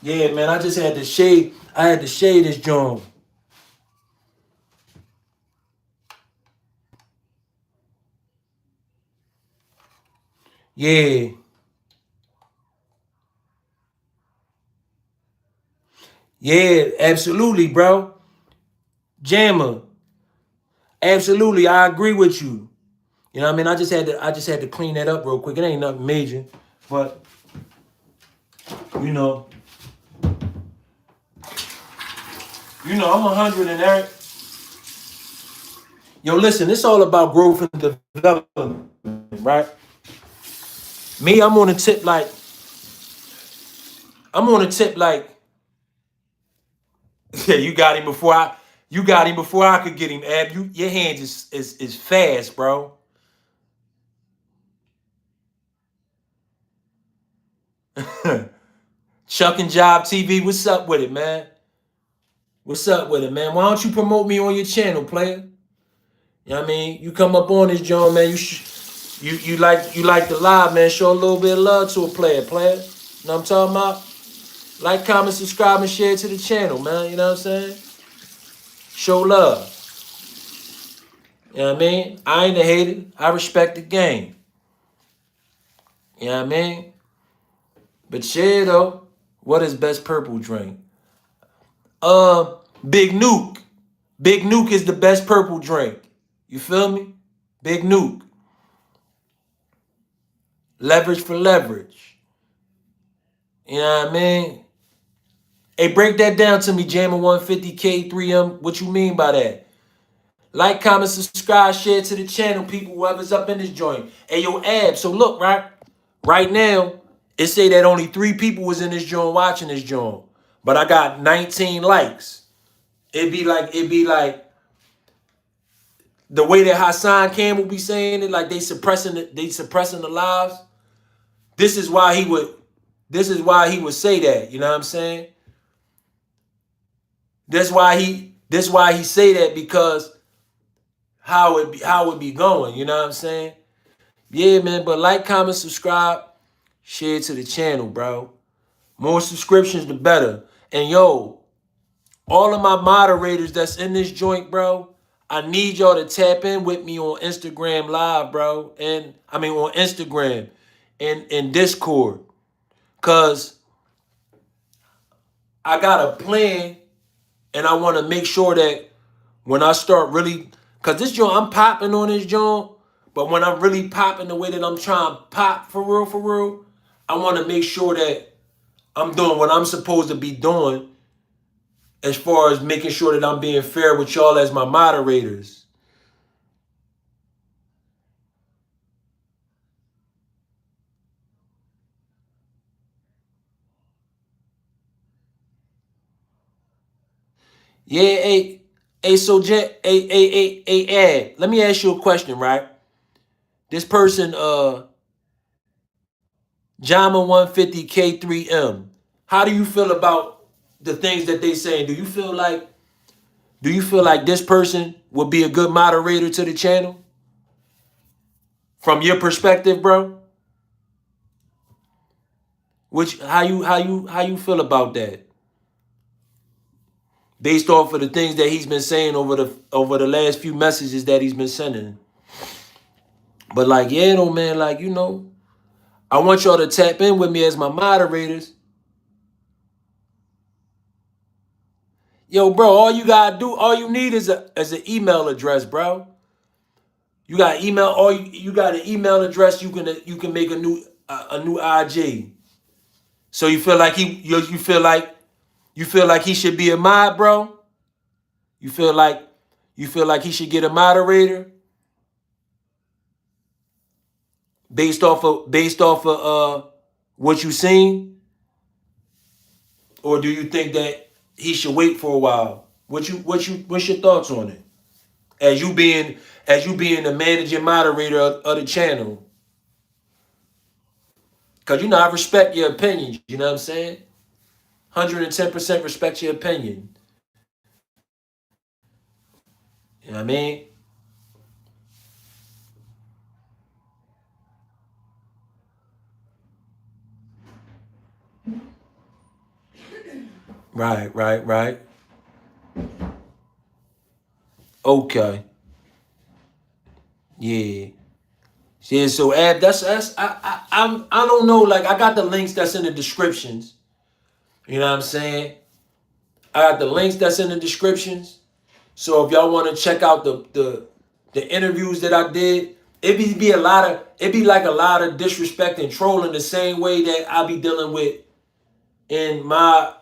Yeah, man, I just had to shade. I had to shade this joint. Yeah. Yeah, absolutely, bro. Jammer. Absolutely, I agree with you. You know what I mean? I just had to clean that up real quick. It ain't nothing major. But, you know, I'm 100 and every. Yo, listen, it's all about growth and development, right? Me, I'm on a tip like, yeah, you got him before I could get him, Ab. Your hands is fast, bro. Chuck and Job TV, what's up with it, man? What's up with it, man? Why don't you promote me on your channel, player? You know what I mean? You come up on this joint, man. You like the live, man. Show a little bit of love to a player. You know what I'm talking about? Like, comment, subscribe, and share to the channel, man. You know what I'm saying? Show love. You know what I mean? I ain't a hater. I respect the game. You know what I mean? But share though. What is best purple drink? Uh, Big Nuke. Big Nuke is the best purple drink. You feel me? Big Nuke. Leverage for leverage. You know what I mean? Hey, break that down to me, Jammer 150K 3M. What you mean by that? Like, comment, subscribe, share to the channel, people, whoever's up in this joint. Hey, yo, Ab, so look, right? Right now, it say that only 3 people was in this joint watching this joint. But I got 19 likes. It'd be like the way that Hassan Campbell be saying it, like they suppressing the lives. This is why he would say that. You know what I'm saying? That's why he say that, because how it be going. You know what I'm saying? Yeah, man. But like, comment, subscribe, share to the channel, bro. More subscriptions, the better. And yo, all of my moderators that's in this joint, bro, I need y'all to tap in with me on Instagram Live, bro. And I mean on Instagram and Discord. Cause I got a plan, and I want to make sure that when I start really, cause this joint, I'm popping on this joint, but when I'm really popping the way that I'm trying to pop for real, I want to make sure that I'm doing what I'm supposed to be doing, as far as making sure that I'm being fair with y'all as my moderators. Yeah, so Ed, let me ask you a question, right? This person, Jama 150K3M, how do you feel about the things that they saying? Do you feel like this person would be a good moderator to the channel? From your perspective, bro? Which how you feel about that? Based off of the things that he's been saying over the last few messages that he's been sending. But like, yeah, though, man, like, I want y'all to tap in with me as my moderators. Yo, bro, all you need is an email address, bro. You got email, you got an email address. You can make a new IG. So you feel like he should be a mod, bro. You feel like he should get a moderator based off of what you seen, or do you think that he should wait for a while? What's your thoughts on it? As you being the managing moderator of the channel, because I respect your opinions. You know what I'm saying? 110% respect your opinion. You know what I mean? Right, right, right. Okay. Yeah. Yeah, so Ab, that's I don't know, like I got the links that's in the descriptions. You know what I'm saying? I got the links that's in the descriptions. So if y'all want to check out the interviews that I did, it be like a lot of disrespect and trolling the same way that I be dealing with in my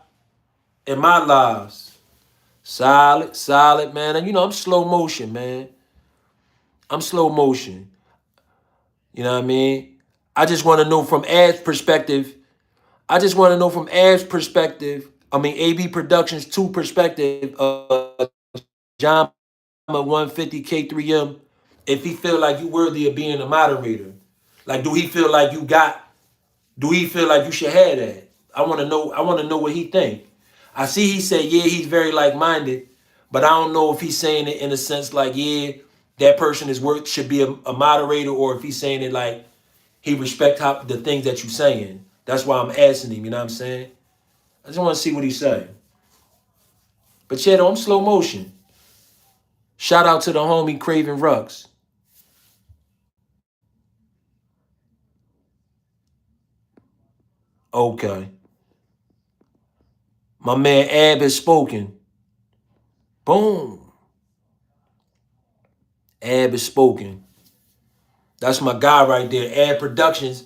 lives. Solid, solid, man. And you know, I'm slow motion, man. I'm slow motion. You know what I mean? I just want to know from Ad's perspective. I just want to know from Ad's perspective. I mean, AB Productions 2 perspective. John 150 K3M. If he feel like you worthy of being a moderator, like do he feel like you got? Do he feel like you should have that? I want to know. I want to know what he think. I see he said, yeah, he's very like-minded, but I don't know if he's saying it in a sense like, yeah, that person is worth should be a moderator, or if he's saying it like he respect how the things that you saying. That's why I'm asking him. You know what I'm saying? I just want to see what he's saying. But yeah, though, I'm slow motion. Shout out to the homie Craven Rux. Okay. My man Ab has spoken. Boom. Ab has spoken. That's my guy right there. Ab Productions.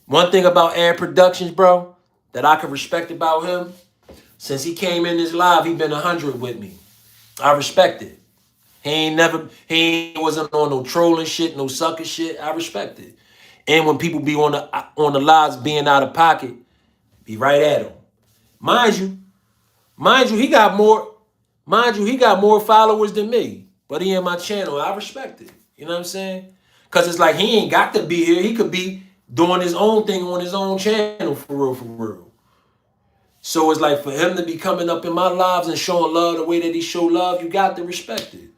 One thing about Ab Productions, bro, that I can respect about him, since he came in this live, he been 100 with me. I respect it. He wasn't on no trolling shit, no sucker shit. I respect it. And when people be on the lives being out of pocket, be right at him. Mind you, he got more. Mind you, he got more followers than me, but he in my channel. I respect it. You know what I'm saying? Cause it's like he ain't got to be here. He could be doing his own thing on his own channel for real, for real. So it's like for him to be coming up in my lives and showing love the way that he show love, you got to respect it.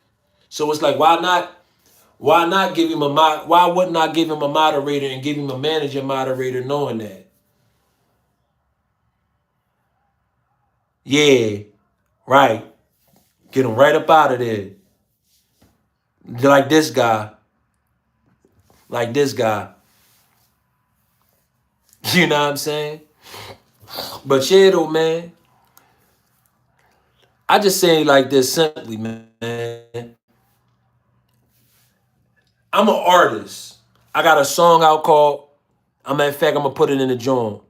So it's like why not give him why wouldn't I give him a moderator and give him a manager moderator knowing that? Yeah, right. Get him right up out of there. Like this guy. Like this guy. You know what I'm saying? But yeah, though, man. I just say it like this simply, man. I'm an artist. I got a song out called, in fact, I'm going to put it in the joint.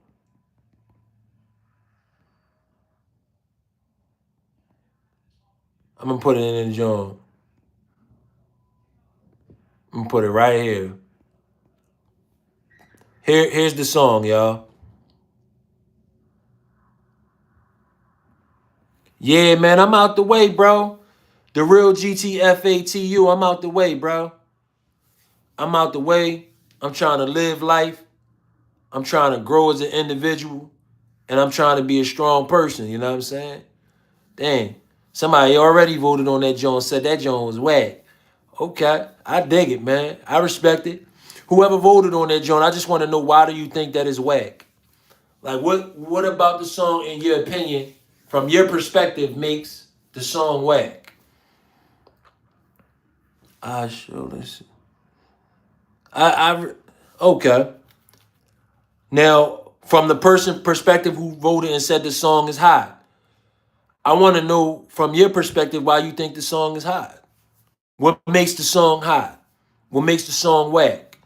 I'm going to put it in the joint. I'm going to put it right here. Here's the song, y'all. Yeah, man, I'm out the way, bro. The real GTFATU, I'm out the way, bro. I'm out the way. I'm trying to live life. I'm trying to grow as an individual. And I'm trying to be a strong person, you know what I'm saying? Dang. Somebody already voted on that joint, said that joint was whack. Okay, I dig it, man. I respect it. Whoever voted on that joint, I just want to know, why do you think that is whack? Like, what about the song, in your opinion, from your perspective, makes the song whack? I sure listen. Okay. Now, from the person perspective who voted and said the song is hot, I want to know from your perspective why you think the song is hot. What makes the song hot? What makes the song whack?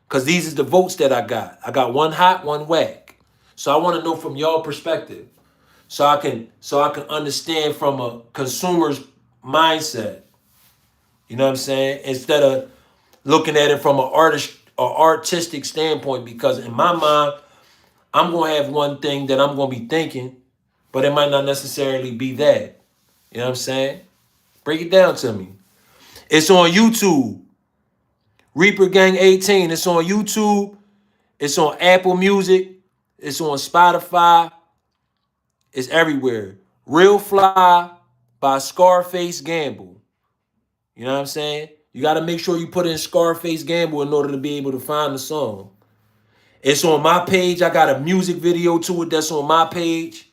Because these are the votes that I got. I got one hot, one whack. So I want to know from y'all perspective, so I can understand from a consumer's mindset. You know what I'm saying? Instead of looking at it from an artistic standpoint, because in my mind, I'm gonna have one thing that I'm gonna be thinking, but it might not necessarily be that. You know what I'm saying? Break it down to me. It's on YouTube. Reaper Gang 18. It's on YouTube. It's on Apple Music. It's on Spotify. It's everywhere. Real Fly by Scarface Gamble. You know what I'm saying? You got to make sure you put in Scarface Gamble in order to be able to find the song. It's on my page. I got a music video to it that's on my page.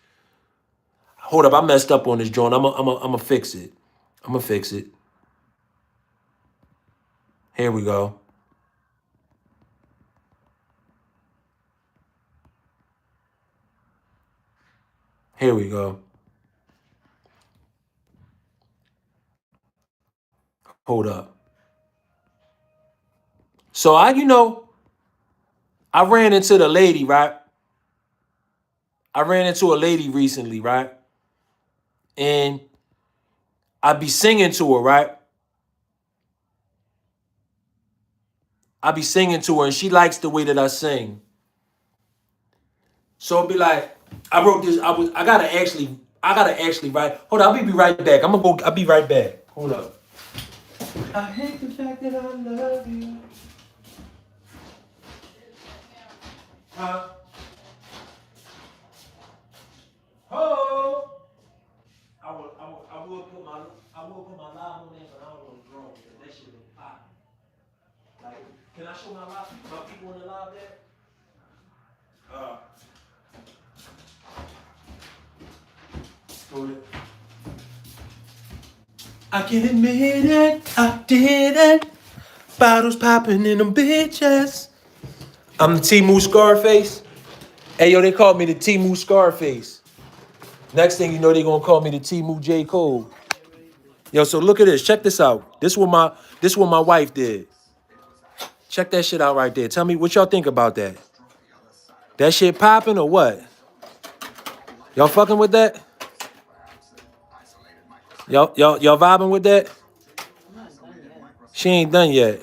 Hold up, I messed up on this joint. I'm fix it. I'm gonna fix it. Here we go. Here we go. Hold up. So I ran into the lady, right? I ran into a lady recently, right? And I be singing to her, right? I be singing to her, and she likes the way that I sing. So it'd be like, I wrote this. I gotta actually write. Hold on, I'll be right back. I'll be right back. Hold up. I hate the fact that I love you. Huh? Oh. I will put my live on there, but I don't want to draw because that shit look hot. Like, can I show my people in the live there? Uh, hold it. I can admit it, I did it. Bottles popping in them bitches. I'm the Timu Scarface. Hey, yo, they called me the Timu Scarface. Next thing you know, they gonna call me the Timu J. Cole. Yo, so look at this. Check this out. This what my wife did. Check that shit out right there. Tell me what y'all think about that. That shit popping or what? Y'all fucking with that? Y'all vibing with that? She ain't done yet.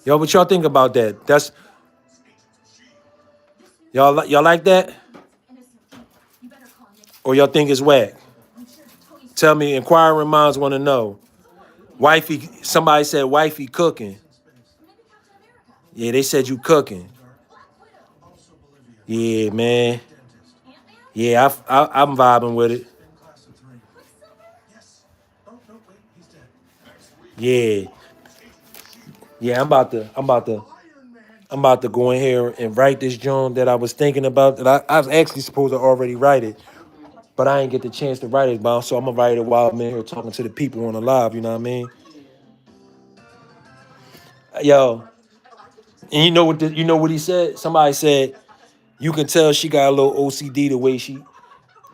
Yo, what y'all think about that? That's y'all like that? Or y'all think it's whack? Tell me, inquiring minds want to know. Wifey, somebody said wifey cooking. Yeah, they said you cooking. Yeah, man. Yeah, I'm vibing with it. Yeah, yeah. I'm about to go in here and write this joint that I was thinking about. That I was actually supposed to already write it, but I ain't get the chance to write it, so I'm gonna write it while I'm in here talking to the people on the live. You know what I mean? Yo, and you know what he said? Somebody said you can tell she got a little OCD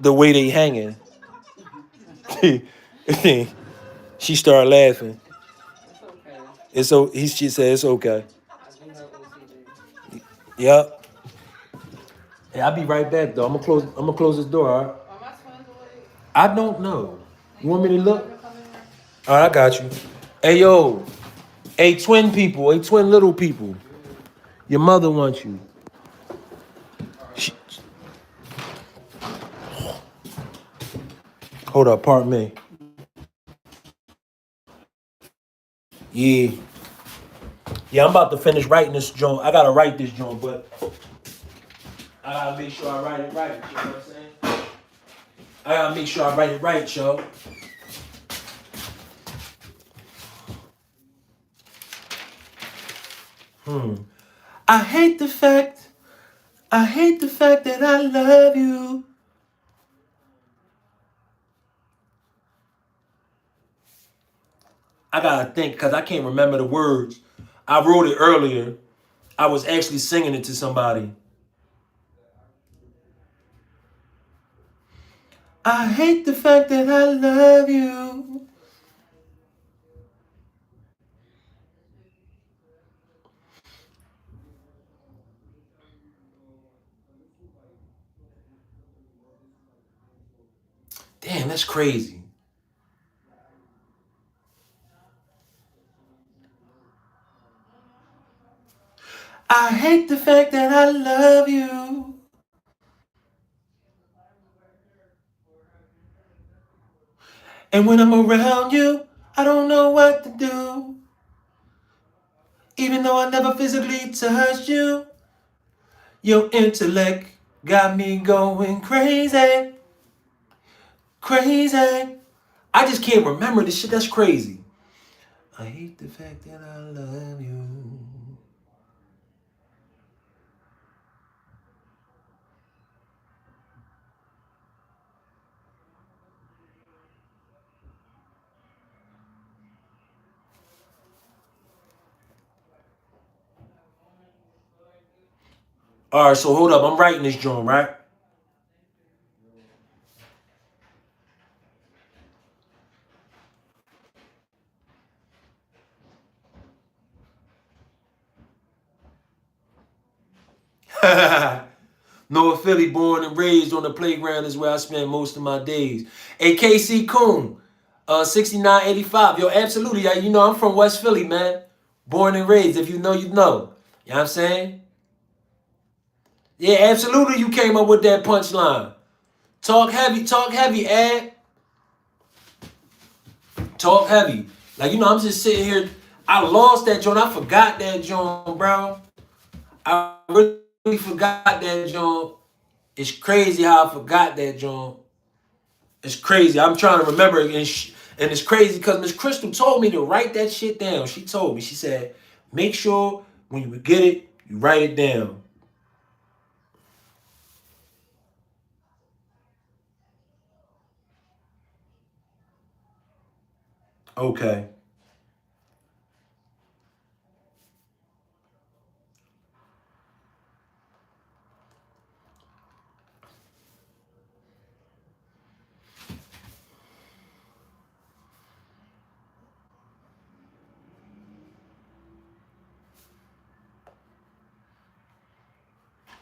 the way they hanging. She started laughing. She said it's okay. Yep. Hey, I'll be right back though. I'm gonna close this door, all right? I don't know. You want me to look? All right, I got you. Hey yo, hey twin people, hey twin little people. Your mother wants you. She, hold up, pardon me. Yeah. Yeah, I'm about to finish writing this joint. I gotta write this joint, but I gotta make sure I write it right. You know what I'm saying? I gotta make sure I write it right, yo. I hate the fact, I hate the fact that I love you. I gotta think because I can't remember the words. I wrote it earlier. I was actually singing it to somebody. I hate the fact that I love you. Damn, that's crazy. I hate the fact that I love you. And when I'm around you, I don't know what to do. Even though I never physically touched you, your intellect got me going crazy. Crazy. I just can't remember this shit. That's crazy. I hate the fact that I love you. All right, so hold up. I'm writing this joint, right? North Philly, born and raised on the playground is where I spend most of my days. Hey, KC Coon, 6985. Yo, absolutely. You know, I'm from West Philly, man. Born and raised. If you know, you know. You know what I'm saying? Yeah, absolutely. You came up with that punchline. Talk heavy, Ed. Talk heavy. Like, you know, I'm just sitting here. I lost that joint. I forgot that joint, bro. I really forgot that joint. It's crazy how I forgot that joint. It's crazy. I'm trying to remember it. And it's crazy because Miss Crystal told me to write that shit down. She told me, she said, make sure when you get it, you write it down. Okay.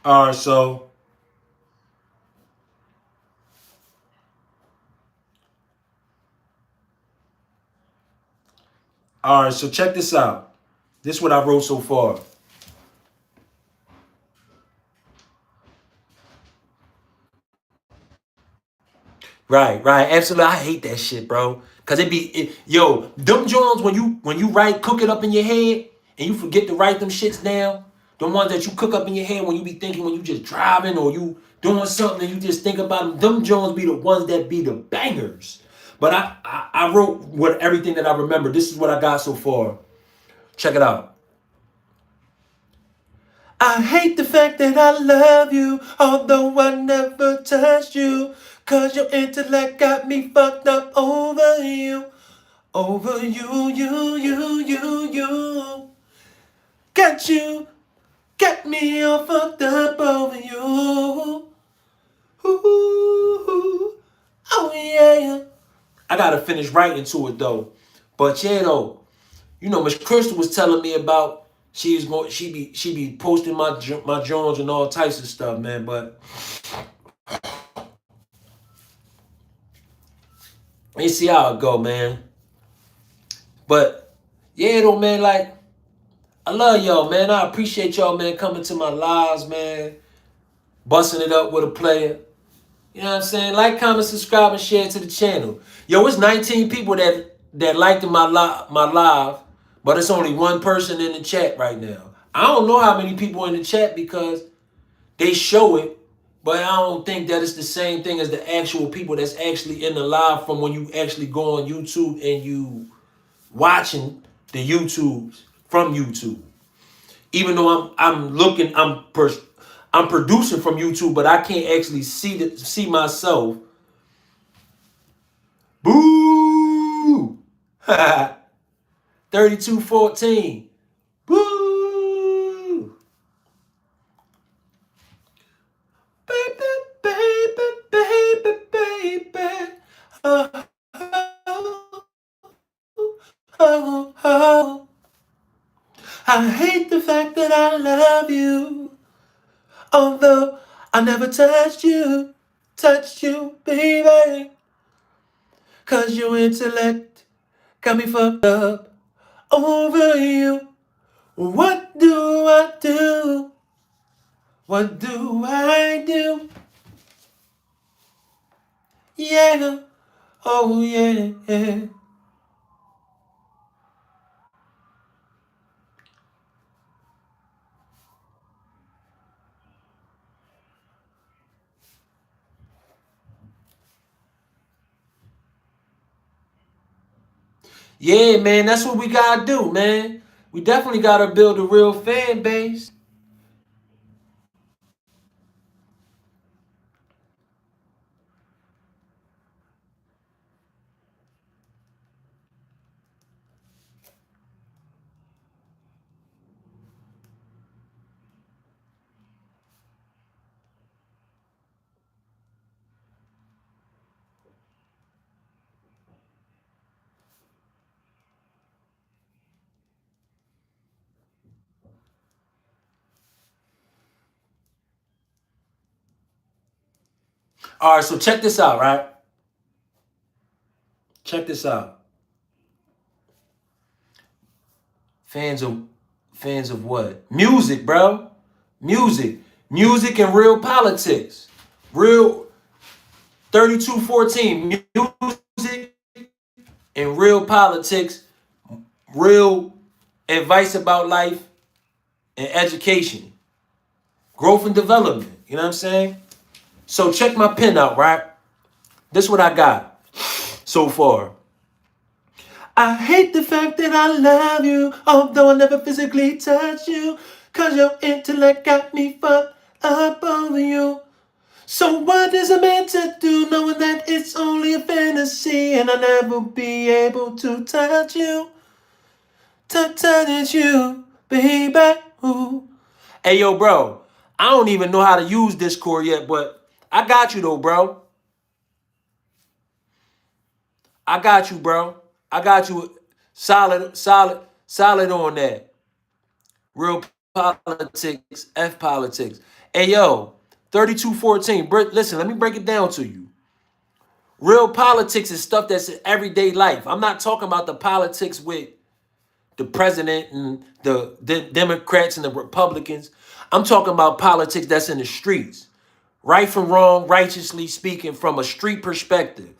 All right, so check this out. This is what I wrote so far. Right. Absolutely. I hate that shit, bro. Cause yo, them Jones when you write, cook it up in your head and you forget to write them shits down. The ones that you cook up in your head when you be thinking when you just driving or you doing something and you just think about them Jones be the ones that be the bangers. But I wrote what everything that I remember. This is what I got so far. Check it out. I hate the fact that I love you, although I never touched you. Cause your intellect got me fucked up over you. Over you. Got you, got me all fucked up over you. Ooh, oh yeah. I gotta finish writing to it though. But yeah though, you know, Miss Crystal was telling me about she be posting my Jones and all types of stuff, man. But let's see how it go, man. But yeah though, man, like I love y'all, man. I appreciate y'all, man, coming to my lives, man. Busting it up with a player. You know what I'm saying? Like, comment, subscribe, and share to the channel. Yo, it's 19 people that liked my live, but it's only one person in the chat right now. I don't know how many people in the chat because they show it, but I don't think that it's the same thing as the actual people that's actually in the live from when you actually go on YouTube and you watching the YouTubes from YouTube. Even though I'm producing from YouTube, but I can't actually see myself. Boo! 32-14. Boo! Baby, baby. Oh, oh, oh. I hate the fact that I love you. Although I never touched you, baby. Cause your intellect got me fucked up over you. What do I do? What do I do? Yeah, oh yeah. Yeah, man, that's what we gotta do, man. We definitely gotta build a real fan base. All right, so check this out, right? Check this out. Fans of what? Music, bro. Music. Music and real politics. Real 3214. Music and real politics. Real advice about life and education. Growth and development. You know what I'm saying? So check my pen out, right? This is what I got so far. I hate the fact that I love you, although I never physically touch you, 'cause your intellect got me fucked up over you. So what is a man to do knowing that it's only a fantasy and I'll never be able to touch you? Touch you, baby. Ooh. Hey, yo, bro, I don't even know how to use Discord yet, but I got you, though, bro. I got you, bro. I got you solid on that. Real politics, F politics. Hey, yo, 3214. Listen, let me break it down to you. Real politics is stuff that's in everyday life. I'm not talking about the politics with the president and the Democrats and the Republicans. I'm talking about politics that's in the streets. Right from wrong, righteously speaking, from a street perspective.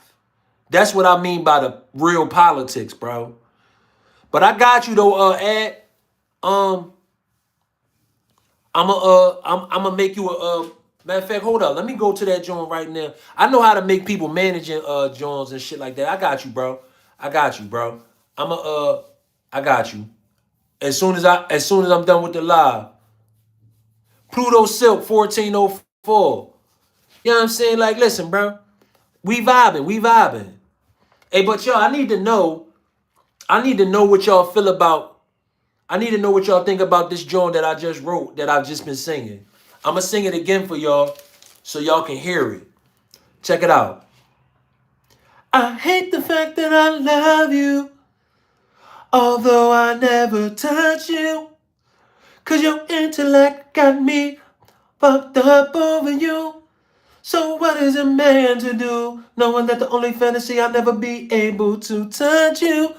That's what I mean by the real politics, bro. But I got you though, Ed. I'm gonna make you a matter of fact. Hold up, let me go to that joint right now. I know how to make people managing joints and shit like that. I got you, bro. I got you, bro. I got you. As soon as I'm done with the live. Pluto Silk 1404. You know what I'm saying? Like, listen, bro. We vibing. Hey, but y'all, I need to know what y'all feel about. I need to know what y'all think about this joint that I just wrote, that I've just been singing. I'm going to sing it again for y'all so y'all can hear it. Check it out. I hate the fact that I love you, although I never touch you, 'cause your intellect got me fucked up over you. So what is a man to do, knowing that the only fantasy I'll never be able to touch you,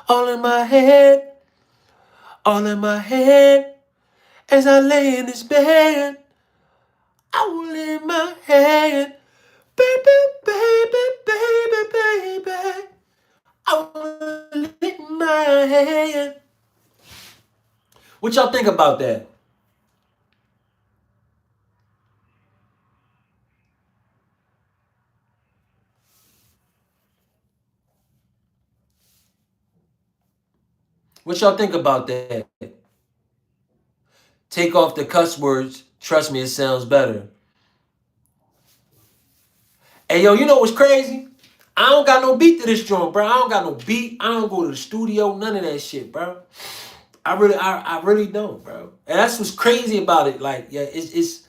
all in my head, as I lay in this bed, all in my head, baby, all in my head. What y'all think about that? What y'all think about that? Take off the cuss words. Trust me, it sounds better. Hey, yo, you know what's crazy? I don't got no beat to this joint, bro. I don't got no beat. I don't go to the studio. None of that shit, bro. I really don't, bro. And that's what's crazy about it. Like, yeah, it's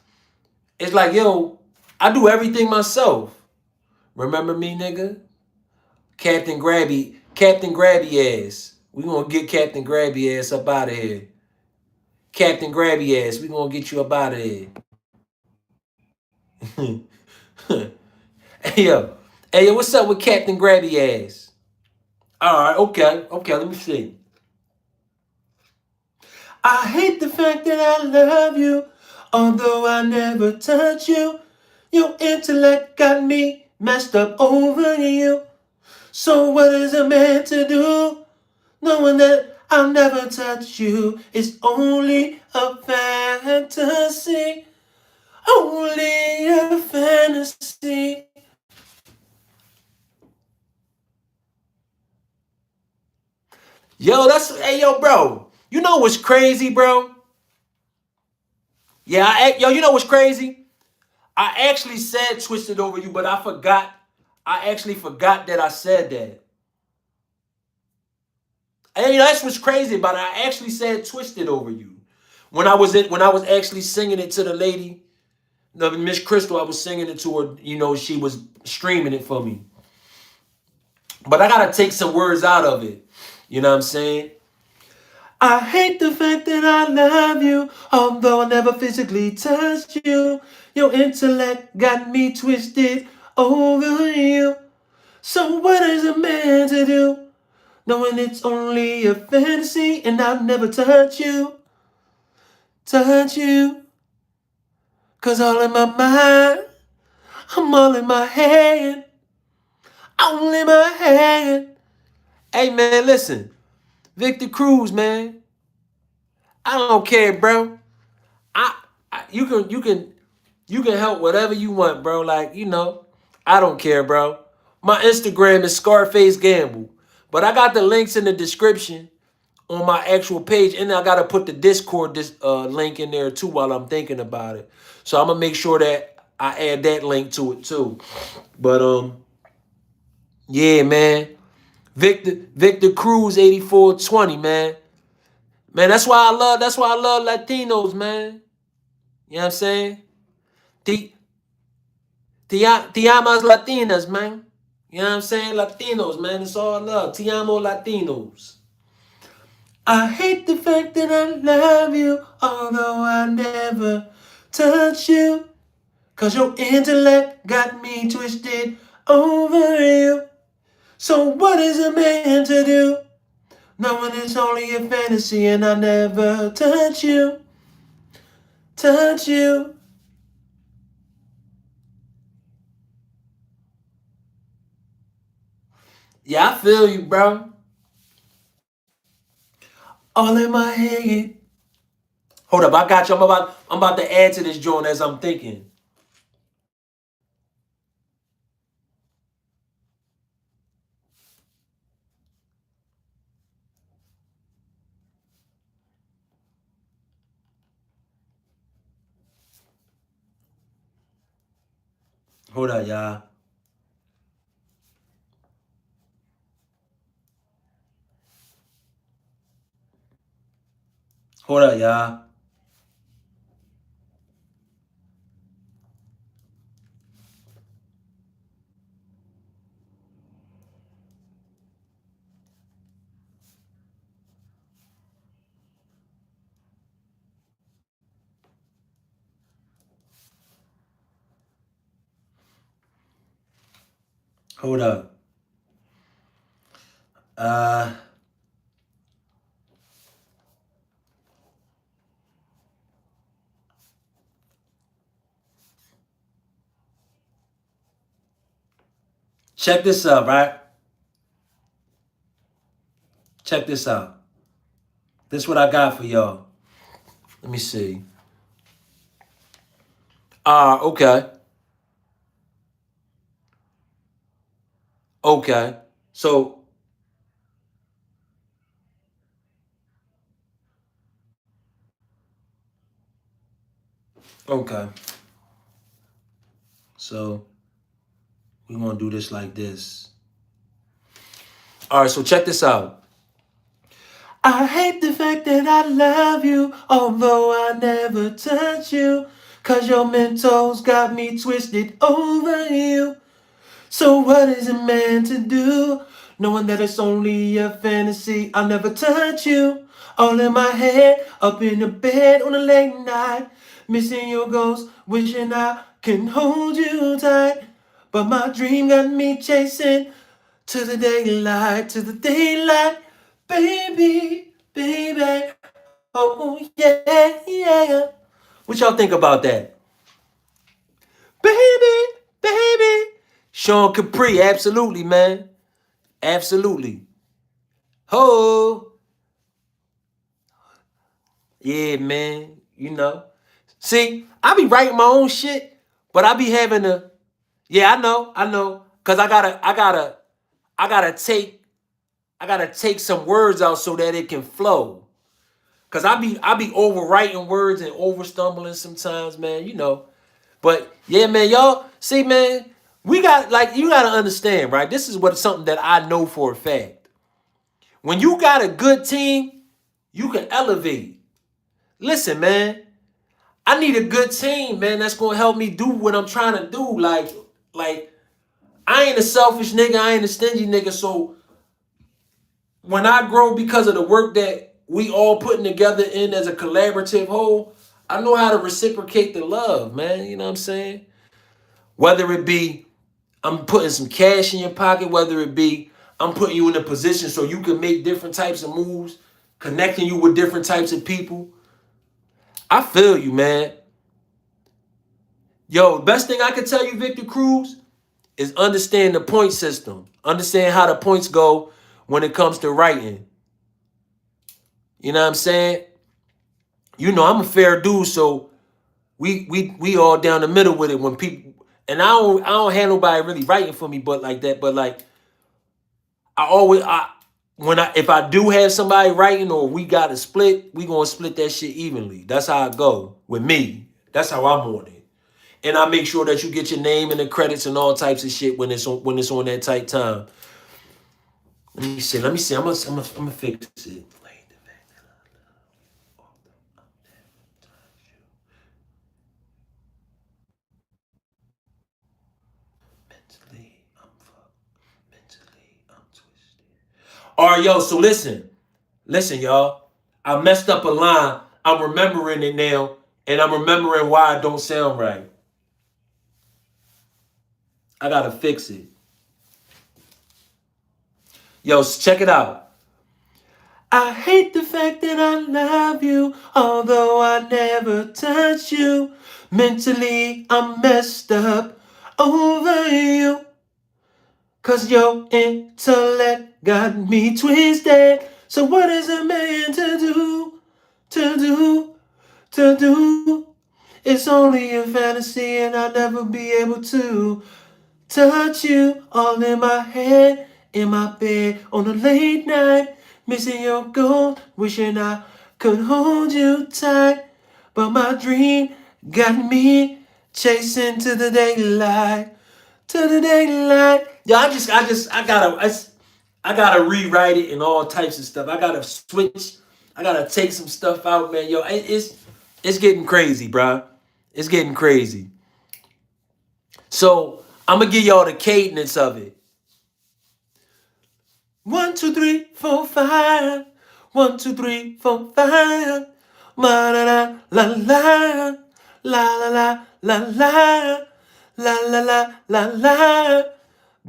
like, yo, I do everything myself. Remember me, nigga? Captain Grabby ass. We gonna get Captain Grabby ass up out of here. Captain Grabby ass, we gonna get you up out of here. Hey yo, what's up with Captain Grabby ass? All right, okay, let me see. I hate the fact that I love you, although I never touch you. Your intellect got me messed up over you. So what is a man to do, knowing that I'll never touch you? It's only a fantasy. Only a fantasy. Yo, hey, yo, bro. You know what's crazy, bro? Yeah, you know what's crazy? I actually said twisted over you, but I forgot. I actually forgot that I said that. And you know, that's what's crazy about it. I actually said twisted over you. When I was actually singing it to the lady, Miss Crystal, I was singing it to her, you know, she was streaming it for me. But I gotta take some words out of it. You know what I'm saying? I hate the fact that I love you, although I never physically touched you. Your intellect got me twisted over you. So what is a man to do? Knowing it's only a fantasy and I'll never touch you. Touch you. Cause all in my mind, I'm all in my head. All in my head. Hey man, listen. Victor Cruz, man. I don't care, bro. You can help whatever you want, bro. Like, I don't care, bro. My Instagram is Scarface Gamble. But I got the links in the description on my actual page. And I gotta put the Discord link in there too while I'm thinking about it. So I'm gonna make sure that I add that link to it too. But yeah, man. Victor Cruz 8420, man. Man, that's why I love Latinos, man. You know what I'm saying? Te amas Latinas, man. You know what I'm saying? Latinos, man. It's all love. Te amo Latinos. I hate the fact that I love you, although I never touch you. Cause your intellect got me twisted over you. So what is a man to do? Knowing it's only a fantasy and I never touch you. Touch you. Yeah, I feel you, bro. All in my head. Hold up, I got you. I'm about to add to this joint as I'm thinking. Hold up, y'all. Hold up, y'all. Hold up. Check this out, right? Check this out. This is what I got for y'all. Let me see. Okay. Okay. So, okay. So, we want to do this like this. All right, so check this out. I hate the fact that I love you, although I never touch you. Cause your mentos got me twisted over you. So what is a man to do? Knowing that it's only a fantasy, I'll never touch you. All in my head, up in the bed on a late night. Missing your ghost, wishing I can hold you tight. But my dream got me chasing to the daylight, to the daylight. Baby, baby, oh yeah, yeah. What y'all think about that? Baby, baby. Sean Capri, absolutely, man. Absolutely. Ho. Yeah, man. See, I be writing my own shit, but I be having to. Yeah, I know. Cause I gotta take some words out so that it can flow. Cause I be overwriting words and over stumbling sometimes, man. But yeah, man, y'all see, man, we got you gotta understand, right? This is something that I know for a fact. When you got a good team, you can elevate. Listen, man, I need a good team, man, that's gonna help me do what I'm trying to do. Like, I ain't a selfish nigga, I ain't a stingy nigga. So when I grow because of the work that we all putting together in as a collaborative whole, I know how to reciprocate the love, man. You know what I'm saying? Whether it be I'm putting some cash in your pocket, whether it be I'm putting you in a position so you can make different types of moves, connecting you with different types of people. I feel you, man. Yo, best thing I can tell you, Victor Cruz, is understand the point system. Understand how the points go when it comes to writing. You know what I'm saying? You know, I'm a fair dude, so we all down the middle with it when people, and I don't have nobody really writing for me but like that. But like I always if I do have somebody writing or we got to split, we gonna split that shit evenly. That's how I go with me. That's how I'm on it. And I make sure that you get your name and the credits and all types of shit when it's on that tight time. Let me see. I'm gonna fix it. Mentally, I'm fucked. Mentally, I'm twisted. All right, yo. So listen, y'all. I messed up a line. I'm remembering it now, and I'm remembering why it don't sound right. I gotta fix it. Yo, check it out. I hate the fact that I love you, although I never touch you. Mentally, I'm messed up over you. Cause your intellect got me twisted. So what is a man to do? To do? To do? It's only a fantasy and I'll never be able to touch you all in my head, in my bed on a late night, missing your gold, wishing I could hold you tight. But my dream got me chasing to the daylight, to the daylight. Yeah, I gotta rewrite it and all types of stuff. I gotta switch. I gotta take some stuff out, man. Yo, it's getting crazy, bro. It's getting crazy. So I'm gonna give y'all the cadence of it. 1, 2, 3, 4, 5. 1, 2, 3, 4, 5. La la la la la la la la la la la la la la,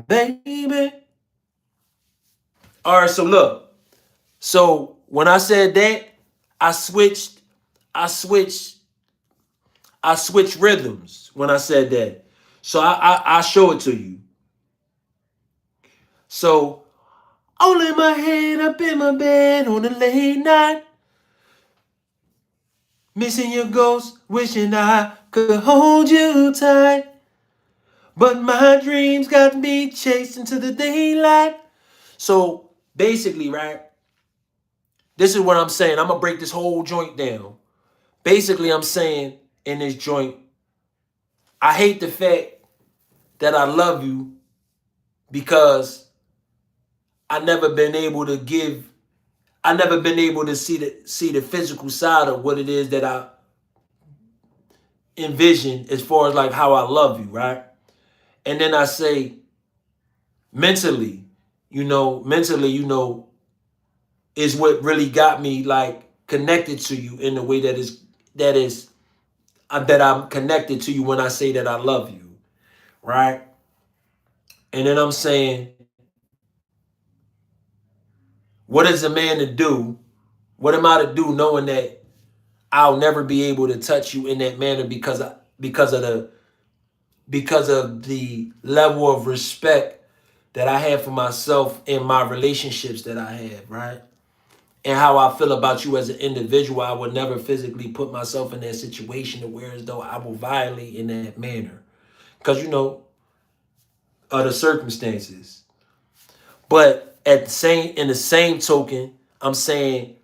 baby. All right, so look. So when I said that, I switched, I switched, I switched rhythms when I said that. So I show it to you. So all in my head, up in my bed on a late night, missing your ghost, wishing I could hold you tight. But my dreams got me chasing to the daylight. So basically, right, this is what I'm saying. I'm gonna break this whole joint down. Basically, I'm saying in this joint, I hate the fact that I love you because I never been able to give, I never been able to see the physical side of what it is that I envision as far as like how I love you, right? And then I say mentally, is what really got me like connected to you in the way that I'm connected to you when I say that I love you, right? And then I'm saying, what is a man to do? What am I to do knowing that I'll never be able to touch you in that manner because of the level of respect that I have for myself in my relationships that I have, right? And how I feel about you as an individual. I would never physically put myself in that situation to where as though I will violate in that manner. Because of the circumstances. But in the same token, I'm saying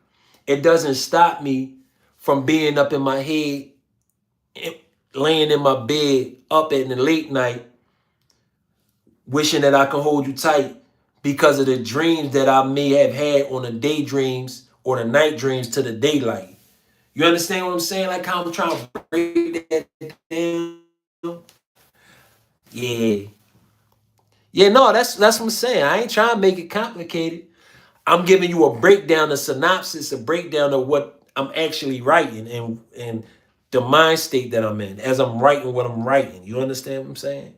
it doesn't stop me from being up in my head, laying in my bed up in the late night, wishing that I can hold you tight because of the dreams that I may have had on the daydreams or the night dreams to the daylight. You understand what I'm saying? Like how I'm trying to break that down. Yeah. Yeah, no, that's what I'm saying. I ain't trying to make it complicated. I'm giving you a breakdown, a synopsis, a breakdown of what I'm actually writing and the mind state that I'm in as I'm writing what I'm writing. You understand what I'm saying?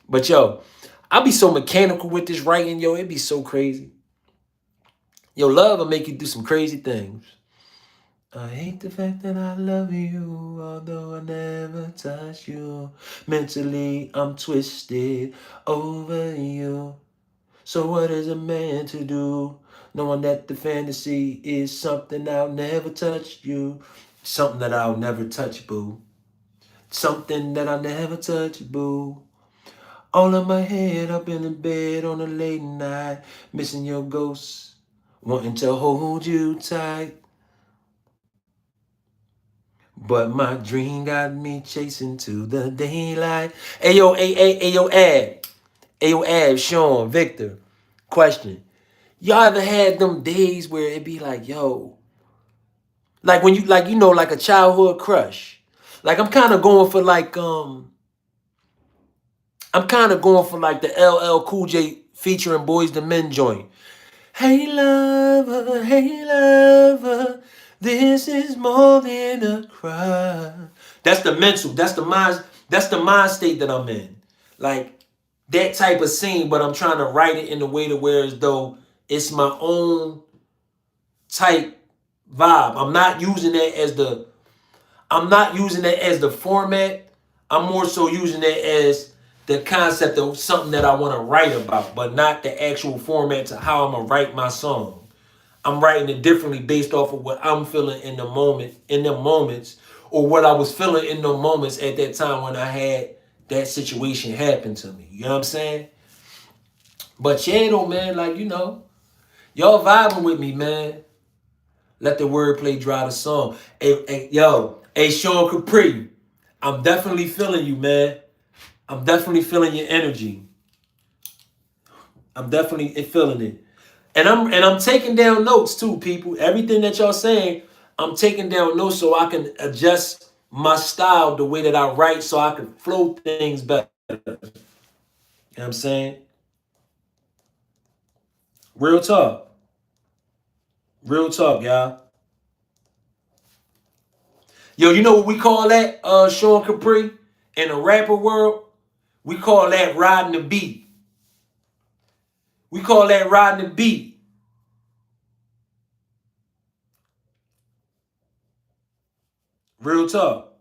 But yo, I be so mechanical with this writing, yo. It be so crazy. Yo, love will make you do some crazy things. I hate the fact that I love you, although I never touch you. Mentally, I'm twisted over you. So what is a man to do? Knowing that the fantasy is something I'll never touch you. Something that I'll never touch, boo. Something that I'll never touch, boo. All in my head, up in the bed on a late night, missing your ghost, wanting to hold you tight. But my dream got me chasing to the daylight. Ayo, ayo, Ab. Ayo, Ab, Sean, Victor. Question. Y'all ever had them days where it be like, yo, like when you, like, you know, like a childhood crush? Like I'm kind of going for like, I'm kind of going for like the LL Cool J featuring Boys the Men joint. Hey lover, this is more than a cry. That's the mental, that's the mind state that I'm in. Like that type of scene, but I'm trying to write it in a way to where as though it's my own type vibe. I'm not using that as the format. I'm more so using that as the concept of something that I want to write about, but not the actual format to how I'm gonna write my song. I'm writing it differently based off of what I'm feeling in the moment, in the moments, or what I was feeling in the moments at that time when I had that situation happen to me. You know what I'm saying? But yeah, though, man, like, you know, y'all vibing with me, man. Let the wordplay drive the song. Hey, Sean Capri, I'm definitely feeling you, man. I'm definitely feeling your energy. I'm definitely feeling it. And I'm taking down notes too, people. Everything that y'all saying, I'm taking down notes so I can adjust my style the way that I write so I can flow things better. You know what I'm saying? Real talk. Real talk, y'all. Yo, you know what we call that, Sean Capri? In the rapper world, we call that riding the beat. We call that riding the beat. Real talk.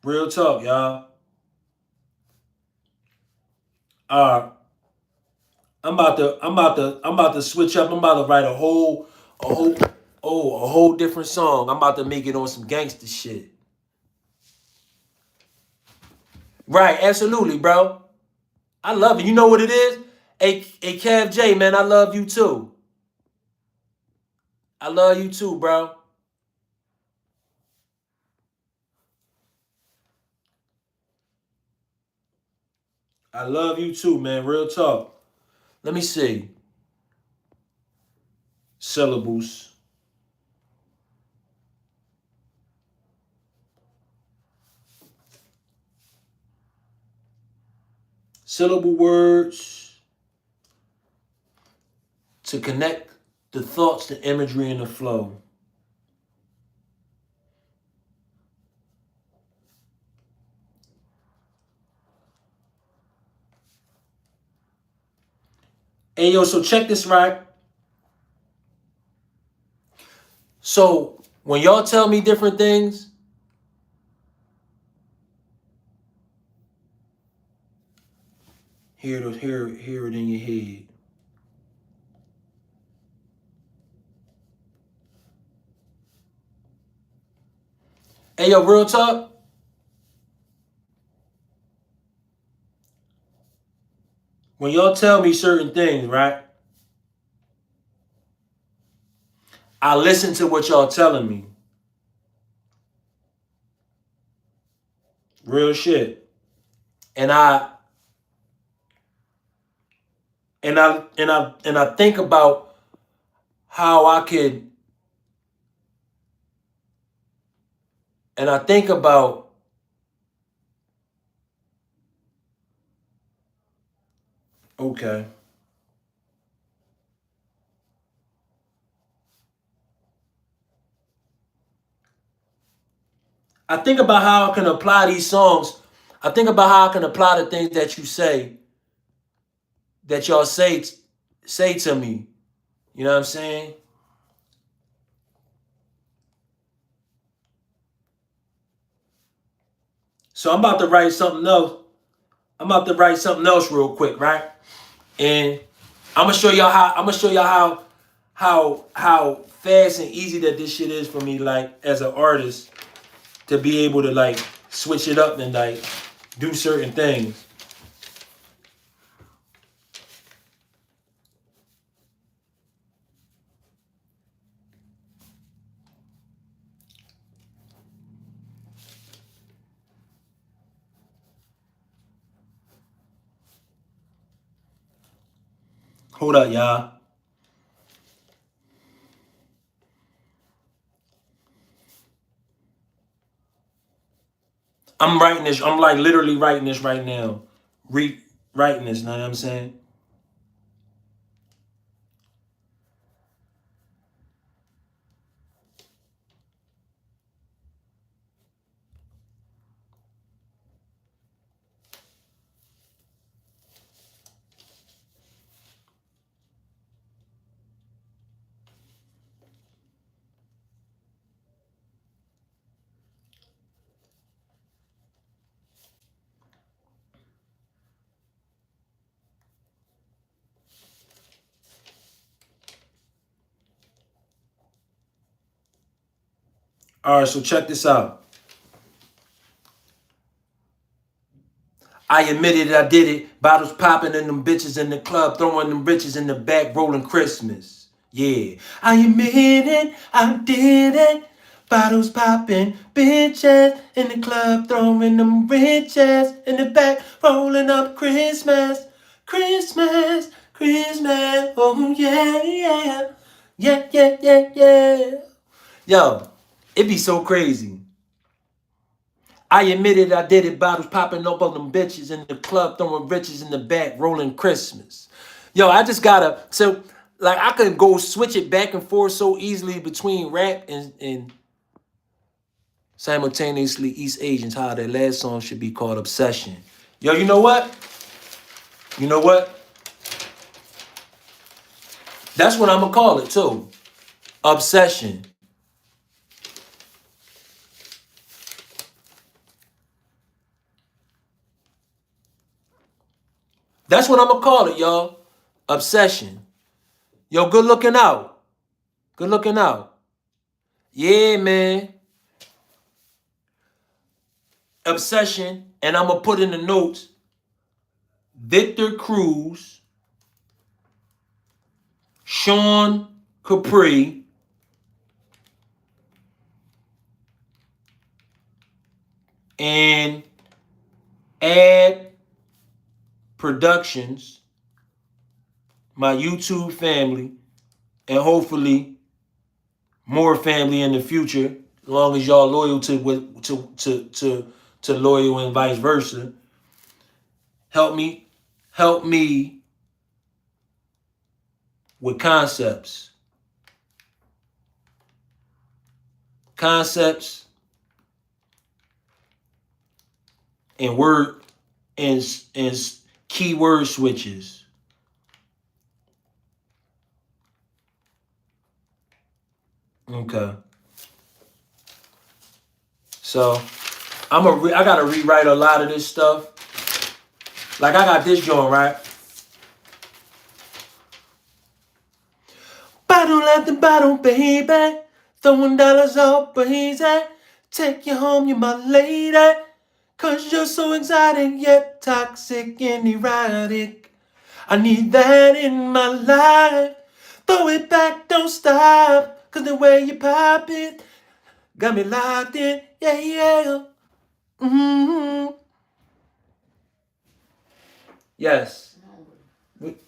Real talk, y'all. Uh, I'm about to switch up. I'm about to write a whole different song. I'm about to make it on some gangster shit. Right, absolutely, bro. I love it. You know what it is? A Kev J, man, I love you too. I love you too, bro. I love you too, man. Real talk. Let me see. Syllables. Syllable words to connect the thoughts, the imagery, and the flow. Hey, yo, so check this, right? So when y'all tell me different things, hear it in your head. Hey, yo, real talk. When y'all tell me certain things, right? I listen to what y'all telling me. Real shit. And I think about how I could, and I think about, okay. I think about how I can apply these songs. I think about how I can apply the things that you say, that y'all say to me. You know what I'm saying? So I'm about to write something else. I'm about to write something else real quick, right? And I'm gonna show y'all how fast and easy that this shit is for me, like as an artist, to be able to like switch it up and like do certain things. Hold up, y'all. I'm writing this. I'm like literally writing this right now. Writing this, know what I'm saying? All right, so check this out. I admitted I did it. Bottles popping and them bitches in the club, throwing them bitches in the back, rolling Christmas. Yeah. I admit it, I did it. Bottles popping, bitches in the club, throwing them riches in the back, rolling up Christmas. Christmas, Christmas. Oh yeah, yeah. Yeah, yeah, yeah, yeah. Yo, it be so crazy. I admitted I did it. Bottles popping up on them bitches in the club, throwing riches in the back, rolling Christmas. Yo, I just gotta, so like I can go switch it back and forth so easily between rap and simultaneously East Asians, how their last song should be called Obsession. Yo, you know what? You know what? That's what I'm gonna call it too. Obsession. That's what I'm gonna call it, y'all. Obsession. Yo, good looking out. Good looking out. Yeah, man. Obsession. And I'm gonna put in the notes Victor Cruz, Sean Capri, and Ad Productions, my YouTube family, and hopefully more family in the future, as long as y'all loyal to loyal and vice versa. Help me with concepts and word and keyword switches. Okay. So I gotta rewrite a lot of this stuff. Like I got this joint, right? Bottle at the bottle, baby. Throwing dollars all crazy. Take you home, you're my lady. Cause you're so exotic, yet toxic and erotic. I need that in my life. Throw it back, don't stop. Cause the way you pop it got me locked in. Yeah, yeah. Mm-hmm. Yes.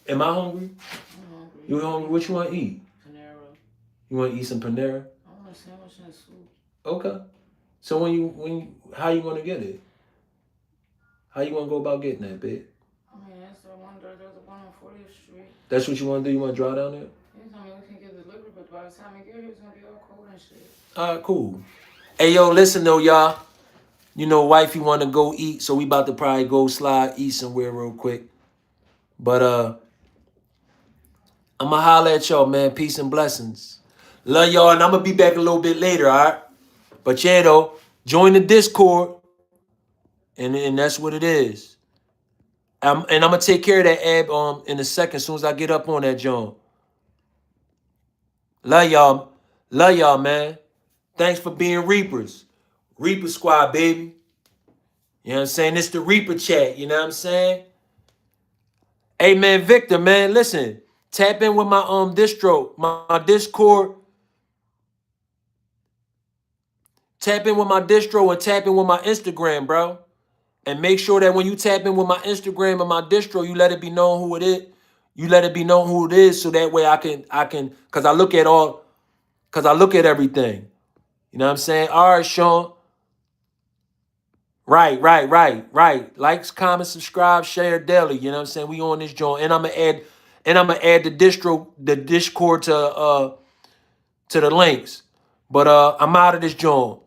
Am I hungry? I'm hungry. You hungry? What you want to eat? Panera. You want to eat some Panera? I want a sandwich and soup. Okay. So how you want to get it? How you want to go about getting that, babe? I mean, that's the one. There's the one on 40th Street. That's what you want to do? You want to drive down there? He told me we can get delivered, but by the time we get here, it's gonna be all cold and shit. All right, cool. Hey, yo, listen though, y'all. You know, wifey want to go eat, so we about to probably go slide, eat somewhere real quick. But I'm gonna holler at y'all, man. Peace and blessings. Love y'all, and I'm gonna be back a little bit later, all right? But yeah, though, join the Discord, and that's what it is. And I'm gonna take care of that ab in a second, as soon as I get up on that joint. Love y'all. Love y'all, man. Thanks for being Reapers. Reaper Squad, baby. You know what I'm saying? It's the Reaper chat, you know what I'm saying? Hey man, Victor, man, listen. Tap in with my distro, my Discord. Tap in with my distro and tap in with my Instagram, bro. And make sure that when you tap in with my Instagram and my distro, you let it be known who it is. You let it be known who it is, so that way I can, cause I look at everything. You know what I'm saying? All right, Sean. Right. Likes, comment, subscribe, share daily. You know what I'm saying? We on this joint. And I'm gonna add the Discord to the links. But I'm out of this joint.